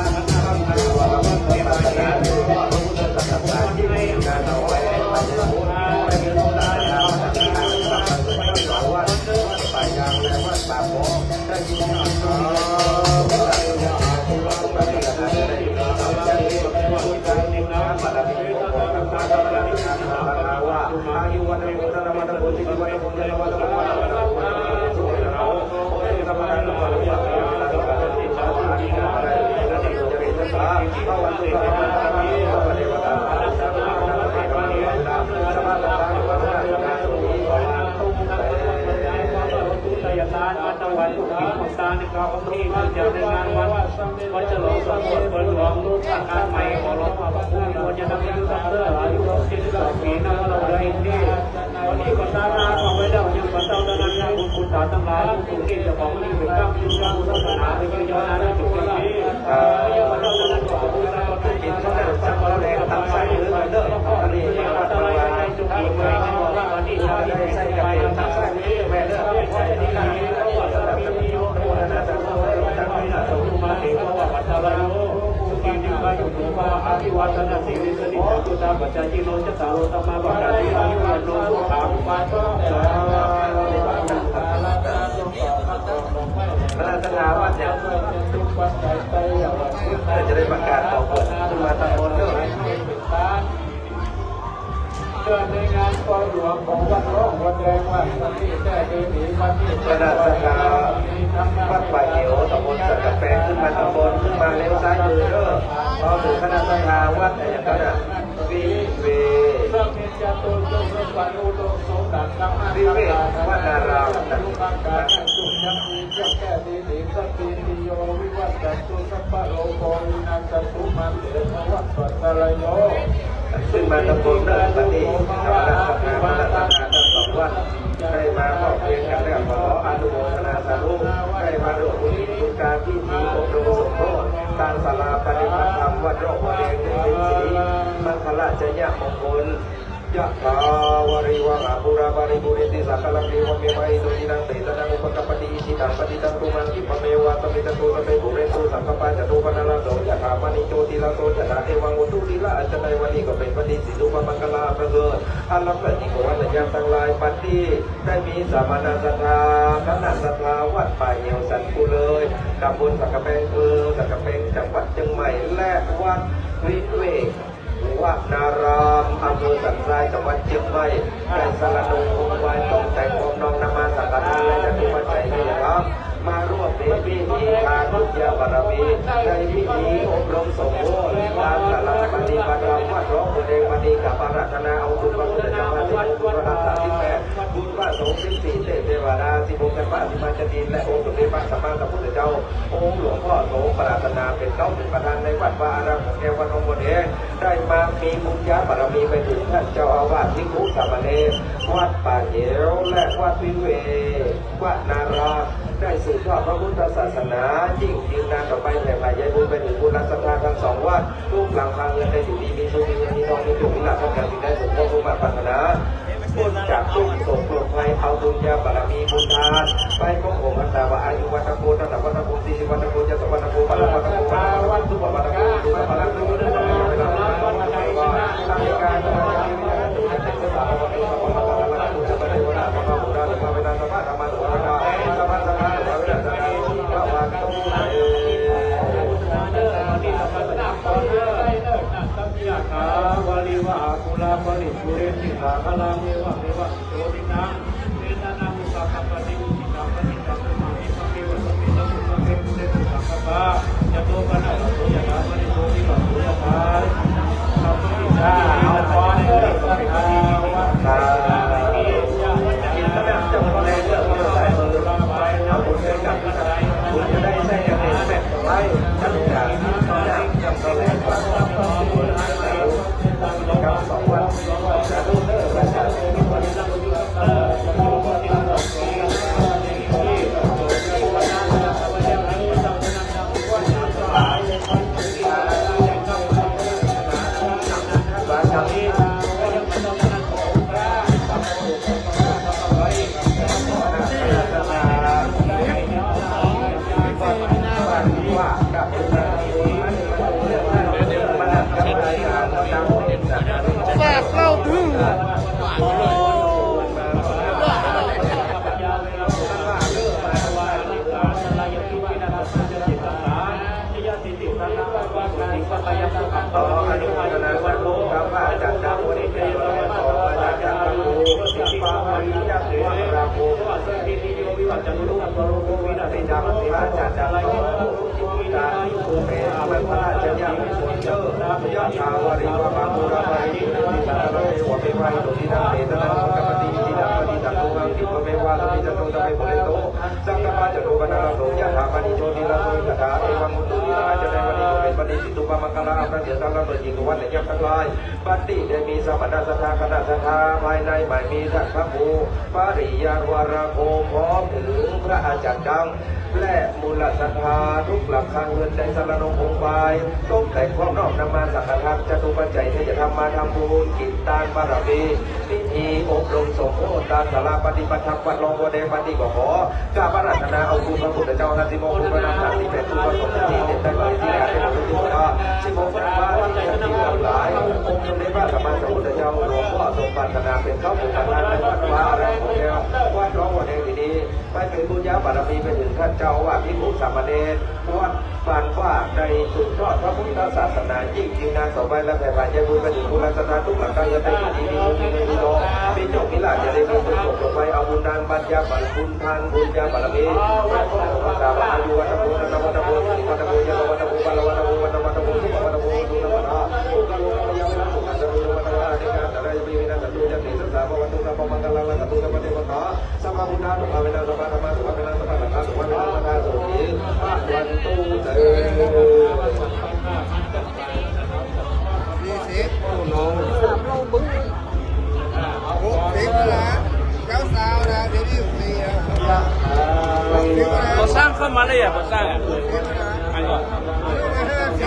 มคือว่าเราไม่ปรารถนาพระพุทธศาสนาที่มีงานเอาไว้ไม่ได้บุญไม่มีต้องการงานวัดป่ายางและวัดป่าโมได้ยินข่าวพระราชาผู้ว่าราชการได้ยินข่าวจากที่ผู้ใจในน้ำบารมีของพระพุทธเจ้าได้ยินข่าวว่าอายุวันนี้วันละวันละบุญที่วันละบุญละวันละวันละวันละวันละสวยเราโอ้ยธรรมดาธรรมดาธรรมดาธรรมดาธรรมดาธรรมดาอะไรอะไรจะเรียนภาษาพระวันสุขภาพพระเทวดาพระสัมมาสัมพุทธเจ้าพระเทวดาสมาธิพระพุทธเจ้าสุขีภาวันตุยตาอัตวันทุกขิของตาในกองที่มันจะในงานวันจะหลงสมบูรณ์เปิดหลงรูปอาการใหม่ขอร้องขอพระคุณควรจะทำให้ทุกท่านเลิศอายุ62 ปีนะว่าเราได้ที่วันนี้ก็ตาหน้าของไว้แล้วยังก็เจ้าตระหนักบุญคุณตาทั้งหลายทุกที่จะของนี่เป็นก้าวขึ้นก้าวศาสนาเป็นยอดนะจุดนี้ยังก็เจ้าตระหนักขอคุณตาก็ได้ยินเขาได้สักวันแรกตั้งใจหรือเลิก ฒนาสิ่งนี้สนิทจุตาปัจจัยจิโนจัตตาโลตมาปัจจัยจิโนวันโนสุขังปัจจัยพระราชทานว่าจะได้ประกาศต่อคนขึ้นมาตำบลเรื่องเดินในงานกองหลวงของวัดร้องวัดแดงวัดที่แท้ดีมีวัดที่พระราชทานวัดป่าเหี่ยวตำบลสักกะแปงขึ้นมาตำบลขึ้นมาเลี้ยวซ้ายมือเด้อพอถึงคณะสังฆาวัดอย่างนั้นวิเววิเววนารามนะขึ้นมาตำบลเดินปฏิธรรมนัสสาวัดทั้งสองวัดได้มาขอบเพียงกันแล้วขออนุโมทนาสาธุได้มาร่วมบุญกุศลการที่มีอบรมสมโภชทางศาลาปฏิบัติธรรมวัดโรควัดแดงในสีมังคละจยะมงคลยะถาวริวังอาภุราบาริบุริติสักกะลังเทวะเมวะอิโตทินังเตตนังอุปกัปปติอิทิตังปฏิตังตุมังคิปะเมวะตมิตตุสเปบุเรตุสังกปะจตุปนาลโสยะถามณิโจติลาโสยะถาเอวังอุตุติละอัจจนัยวันนี้ก็เป็นปฏิสิตุปมังคลาประเสริฐอัลลัมพะนิโกวัตยังทั้งหลายปฏิได้มีสามณศรัทธาคณะศรัทธาวัดป่าเหี่ยวสันกุเลยตำบลสักกะแปงสักกะแปงจังหวัดเชียงใหม่และวัดวิเวกวัดนารามอำเภอสันทรายจังหวัดเชียงใหม่ได้สละดงคงไว้ต้องแต่งองน้องนมาสักการะและจะทุกปัจจัยนี้นะครับมาร่วมในพิธีทานบุญญาบารมีในพิธีอบรมสมโภชการสละปฏิบัติธรรมวัดร้องเพลงมณีกับอาราธนาเอาบุญพระพุทธเจ้ามาถึงบุญพระธรรม38บุญพระสงฆ์14เทวดา16กันพระสิมาจดินและองค์สมเด็จพระสัมมาสัมพุทธเจ้าองค์หลวงพ่อโสปรารถนาเป็นเก้าถึงประธานในวัดวาอารามของแก้ววัดหนองบัวแดงได้มามีบุญญาบารมีไปถึงท่านเจ้าอาวาสภิกษุสามเณรวัดป่าเหี่ยวและวัดวิเวกวัดนารามได้สืบทอดพระพุทธศาสนายิ่งยืนนานต่อไปแผ่ขยายบุญไปถึงบุญรัศดรทั้งสองวัดลูกหลังพาเงินได้อยู่ดีมีสุขมีเงินมีทองมีจุกมีหลักทั้งอย่างที่ได้สมบูรณ์มาปรารถนาบุญจากทุกโศกโรคภัยเอาบุญญาบารมีบุญทานไปพระองค์อัตตาอายุวัตโกตัณวัตโกสีวัตโกยศวัตโกปะวัตโกปะวัตโกวัตโกดูปะลักดูเรื่องอะไรเวลาทำการทำการวิญญาณดูให้เป็นสาววัตโกปะวัตโกปะวัตโกจะไปในวันพระบุตรพระเวลาธรรมะธรรมะธรรมะธรรมะธรรมะพระเวลาธรรมะพระวันตุวาลิวะอาคุลาปริปุเรติสาคลาเมวะเมวะโสตินังเวทนามุสัพพะติอุจิตังปฏิตังตุมานิสัพเพวะสัพเพตังสัพเพปุเรติสัพพะยะโตปะนะโสยะถามณิโสติโสยะถาสัพพิชาเอาพรเด้อสัพพิชาวัฏฏากินขนาดจังแรงเด้อบ่ใส่มือเอาบุญให้กับบุญจะได้ใช้กันในแม่ไว้จังอย่างจังแรงว่ากับสองวันจะดูเด้อประชาชนที่วันนั้นอยู่ต่ออนุโมทนาสาธุครับพระอาจารย์ดาววันนี้เป็นพระสงฆ์อาจารย์ดาวสิปาวิญญาเสราโภสันติโยวิวัจจนุรุปโรโภวินาศดาพระอาจารย์ดาวจิตาภูเมศพระราชญาวิสุทธิเจ้ายะถาวริวะภูราภริติสารโรวะเมวะโตทินังเตตนังกัปปติทินังปฏิตังตุมังติปะเมวะตมิจตุตะเมปุเรโตสังฆปะจตุปนาโสยะถามณิโชติลาโสยะถาเอวังมุตุติลาจะได้วันนี้ก็เป็นปฏิสิตุปมังคลาพระเดชสังฆประจิตวัดในยักษ์ทั้งหลายบัดนี้ได้มีสมณศรัทธาคณะศรัทธาภายในไม่มีท่านพระภูปริยาวราโภพร้อมถึงพระอาจารย์ดังและมูลศรัทธาทุกหลักคาเงินใจสารนงองค์บายต้มแต่ความนอกนำมาสังฆทานจตุปัจจัยที่จะทำมาทำบุญกิจตานบารมีนิเท ธีอบรมสมโภชตาสาราปฏิบัติธรรมวัดหลวงพ่อแดงปฏิบัติขอกราบอาราธนาเอาคุณพระพุทธเจ้านาสิโมคุณพระนามสามที่เป็นคุณพระสงฆ์ที่เด็ดได้มาที่อาจจะเป็นที่ว่าสิโมพระบาทที่จะมีหลายองค์สมเด็จพระสัมมาสัมพุทธเจ้าหลวงพ่อทรงปรารถนาเป็นข้าวบุญทานในวัดวาอะไรของแก้ววัดหลวงพ่อแดงที่นี้ไปเป็นบุญญาบารมีไปถึงท่านเจ้าว่าพิภูสามเณรวัดปานว่าในสุดยอดพระพุทธศาสนายิ่งยืนนานต่อไปและแผ่พานยาบุญไปถึงบุญสถานทุกหลังกายเป็นที่ดีมีโลมีโจมีลาจะได้มีประสบลงไปเอาบุญนานบัญญาบัลบุญทานบุญญาบารมีพระพุทธศาสนาอยู่วัดบุญนวัดบุญสิวัดบุญยาวัดบุญบาลวัดบุญวัดบุญสุวัดบุญสุนวัดทุกการลงพยายามทุกการจะรู้วัดอะไรในการอะไรจะมีวินาทีจะมีศึกษาประวัติธรรมประมังกาลวัดบุญธรรมเทวตาสัมมาบุญนาสุภาเวนะสุภาธรรมสุภาเวนะสุภาธรรมสุภาเวนะสุภาสุขีวันตู้เดิเราสร้างเข้ามาเลยอ่ะเราสร้างอ่ะอันก่อนวันตั้งใจ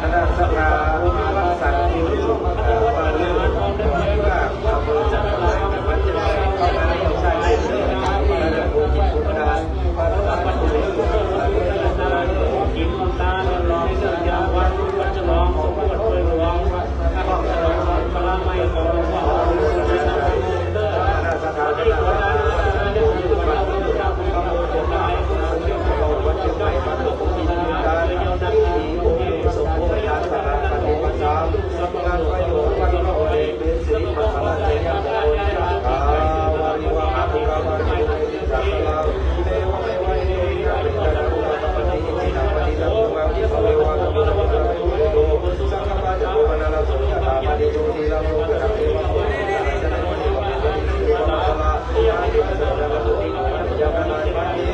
คณะสภาวัดสันติสุขบางเรื่องที่ว่าอำเภอจังหวัดมันจะเข้ามาในใช้ในเรื่องระดับภูมิพุทธาพระราชบุตรกินตาลองเสียาวันวัชรองสมบูรณ์ด้วยหลวงข้าพเจ้าพระไม่ขอว่าคณะสภาที่ขอได้วัดพระพุทธเจ้าพระพุทธเจ้าวัดเชียงใหม่วัดหลวงปู่ศิลาที่องค์สมโภชสาราปฏิบัติธรรมสัมมาประโยชน์วัดหลวงพ่อแดงเป็นสิริมงคลในยามโกนกาวาริวะภูราวาริวะติสัตตาเทวะเมวะเนวิยะเป็นจันทุระปฏิอิจินาปฏิตังวะวิภเววะตุระวะตุระโตสังฆปัจจุปนาลสุยะธาปฏิโยติลาโลกะเทวะโพธิสัจจะนะโมติวะเมวะติสิริวะนาลาอาทิตะนะสุติยะนะนะปฏิ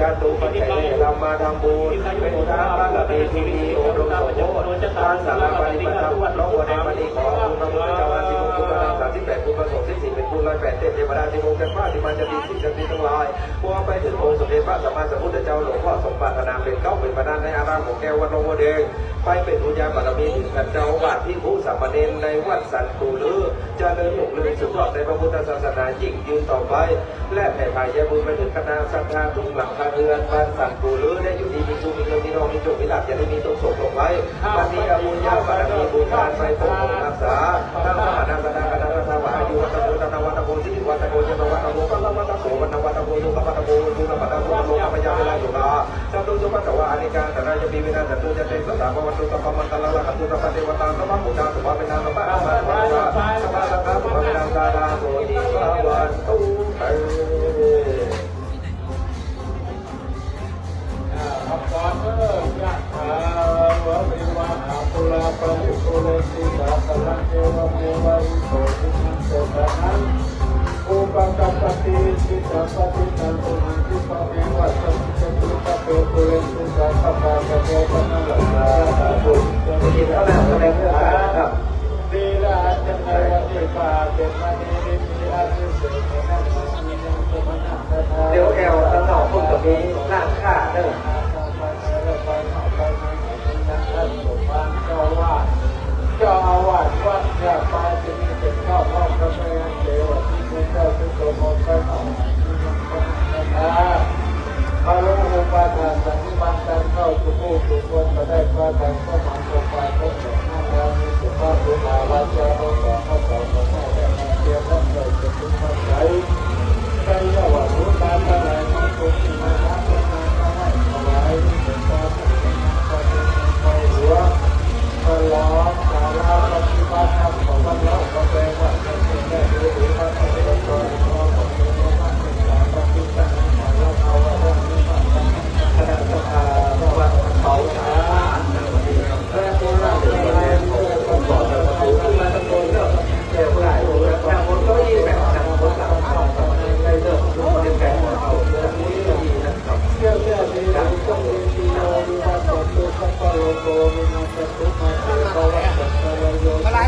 จตุปัจจัยธรรมาธรรมบุญเป็นทางบารมีที่มีอบรมสมโภชทานสาราปฏิบัติธรรมวัดหลวงพ่อแดงมณีขอคุณพระพุทธเจ้าอาทิมุขคุณพระนาม38คุณพระสงฆ์14เป็นคุณ108เทพเทวดาที่มุขกันฟ้าที่มันจะดีสิ่งศักดิ์สิทธิ์ทั้งหลายพวกไปถึงองค์สมเด็จพระสัมมาสัมพุทธเจ้าหลวงพ่อสมปรารถนาเป็นเก้าเป็นประธานในอารามของแก้ววัดหลวงพ่อแดงไปเป็นบุญญาบารมีถึงกันเจ้าว่าที่ผู้สามเณรในวัดสันตูลือเจริญรุ่งเรืองสุดยอดในพระพุทธศาสนายิ่งยืนต่อไปและแผ่พายบุญไปถึงคณะศรัทธาทุกหลังคาเรือนบ้านสันตูลือได้อยู่ดีมีสุขมีเงินมีทองมีโชคมีลาภจะได้มีตกศกลงไว้บัดนี้บุญญาบารมีบุญทานไปปกป้องรักษาทั้งพระนามคณะทวายวัตโกธนวัตโกสิริวัตโกเจนวัตโกปัลวัตโกวันวัตโกสุขวัตโกสุขวัตโกโลกปัญญาเวลาอยู่นาสัมตุสุปัตตวาอนิกาแต่ราจะมีวินาศตุจะเป็นสัตตาภวัตุสัพพมันตะละขันตุสัพพเทวตาสัพพมุตตาสัพพเป็นนามสัพพะอามาสัพพะสัพพะสัพพะสัพพะเป็นนามตาดาโสติภาวันตุเตอัปปะเนยะถาวะวิวะหาปุราปะริปุเรติสาสลังเอวะเมวะอิโตทินังเตนะอุปกัปปติสิตาปฏิตันตุนิปะเมวะสัมปะตุปะเปปุเรติสาสะปะกะเวปะนะละสาธุที่เขาแล้วแสดงเรื่องการครับดีละจันทร์วันที่ป่าเป็นวันนี้มีอายุเสกนะเดี๋ยวแอลตั้งหนอพุ่งกับมีร่างข้าเด้อเจ้าอาวาสวัดยาปาจินีเป็นข้าวพ่อพระแม่เทวที่เป็นเจ้าทุกคนพระธรรมพระลูกอุปาทานสันนิบาตการเข้าทุกผู้ทุกคนมาได้พระธรรมก็มาตกไปพบกับหน้าเรามีสุภาพบุรุษวาจาเราสอนเขาสอนเราได้แต่มาเทียบรับเลยจะถึงความใจใจว่ารู้ตามอะไรที่คนที่มาทำมาให้เอาไว้เป็นความเป็นความ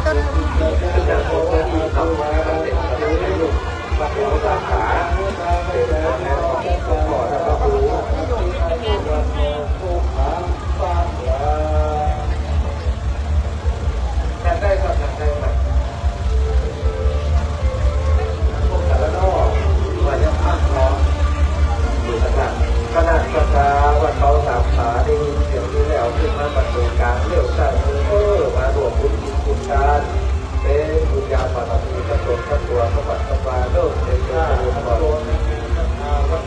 ตัวนึง จากโคตรที่ทำมาตั้งแต่ที่ให้ลูกมาเป็นสาขาเป็นตัวแทนของพ่อและก็ครูแต่ได้ครับได้ครับพวกสารนอกว่าจะพักร้อนอยู่ขนาดสตาว่าเขาสามขาได้ยินเสียงนี้แล้วขึ้นมาประตูกลางเรียวสั่นมารวมบุญกินบุญการเป็นบุญญาบารมีกระตุ้นกระตัวพระบัตรบาเลิกเดินทางก่อน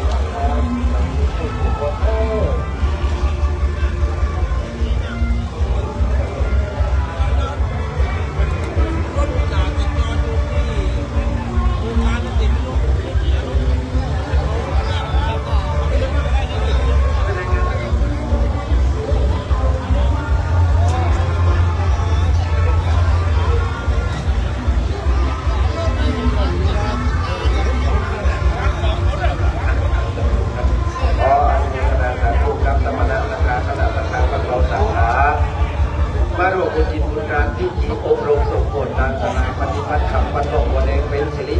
มาร่วมบุญจิตบุญการที่จีอบรมส่งผลการสนาปฏิบัติธรรมวันโลกวันเองเป็นสิริ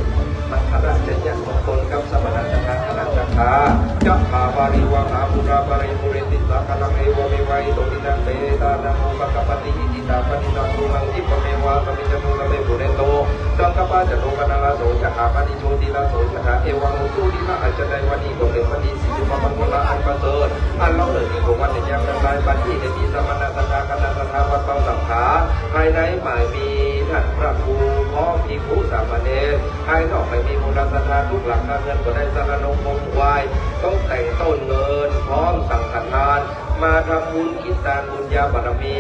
มังคลาเจริญมงคลกับสมณะทางคณะสังฆาจักขาวาริวหาบุราบริปุเรติสาคลังเอวเมวัยโตตินังเปตานังอุปกปติอิติตาปฏิตังตุลังทิปเมวะสมิจตุระเมปุเรโตสังฆปะจโตปนาลาโสจะหาปฏิโชติลาโสจะหาเอวังอุตุติละอัจจไดวันีโกเตปฏิสิจุปมังคลาอันประเสริฐอันเล่าเลยที่ของวันในยังทั้งหลายปัจจิเดมีสมณะทางคณะสังฆาวัดเป้าสังฆาภายในหมายมีท่านพระครูพร้อมภิกษุสามเณรภายนอกไม่มีมูลสถานทุกหลังการเงินก็ได้สารนงคงวายต้องแต่งต้นเงินพร้อมสังฆทานมาทำบุญคิดทานบุญญาบารมี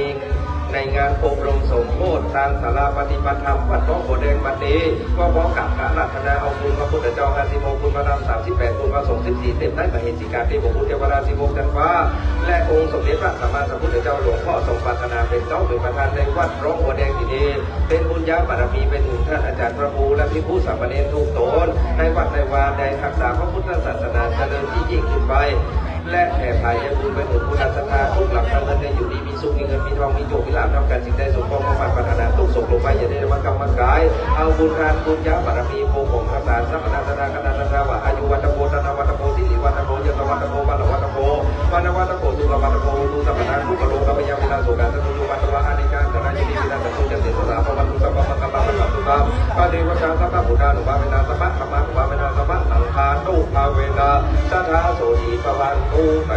ในงานอบรมสมโภชทางศาลาปฏิบัติธรรมวัดหนองบัวแดงบัดนี้ก็พร้อมกับการรัตนาเอาบุญพระพุทธเจ้า56คุณพระธรรม38คุณพระสงฆ์14เต็มได้มาเหตุสิการที่พระพุทธเจ้า16จันทร์ฟ้าและองค์สมเด็จพระสัมมาสัมพุทธเจ้าหลวงพ่อทรงปรารถนาเป็นเจ้าหรือประธานในวัดหนองบัวแดงที่นี้เป็นบุญญาบารมีเป็นหนึ่งท่านอาจารย์พระครูและภิกษุสามเณรทุกตนในวัดในวาในรักษาพระพุทธศาสนาเจริญที่ยิ่งขึ้นไปและแผ่ภายในบุญเป็นหนุนบุญศรัทธาทุกหลักทางเงินได้อยู่ดีมีสุขมีเงินมีทองมีโชคมีลาภทำการสิ่งใดสมปองมาฝันปรารถนาทุกส่งลงไปอย่าได้มากรรมกายเอาบุญทานบุญญาบารมีโพของรักษาสัมปนาธนาคณะนาคาวะอายุวัตโพธนาวัตโพสิริวัตโพยศวัตโพปัลวัตโพปานวัตโพตุลวัตโพตุสัมปนาทุกโลกะพยาวิลาโสกาสตุวัตวะอานิการตระยิวิลาสตุจติสสาภวันตุสัพพะมังคลาภะตุตาปะเดวะชาสัพพะบุตานุภาเวนะสัพพะธรรมะนุภาเวนะสัพพะสังฆานุภาเวนะสัทธาโสติภวันตุเต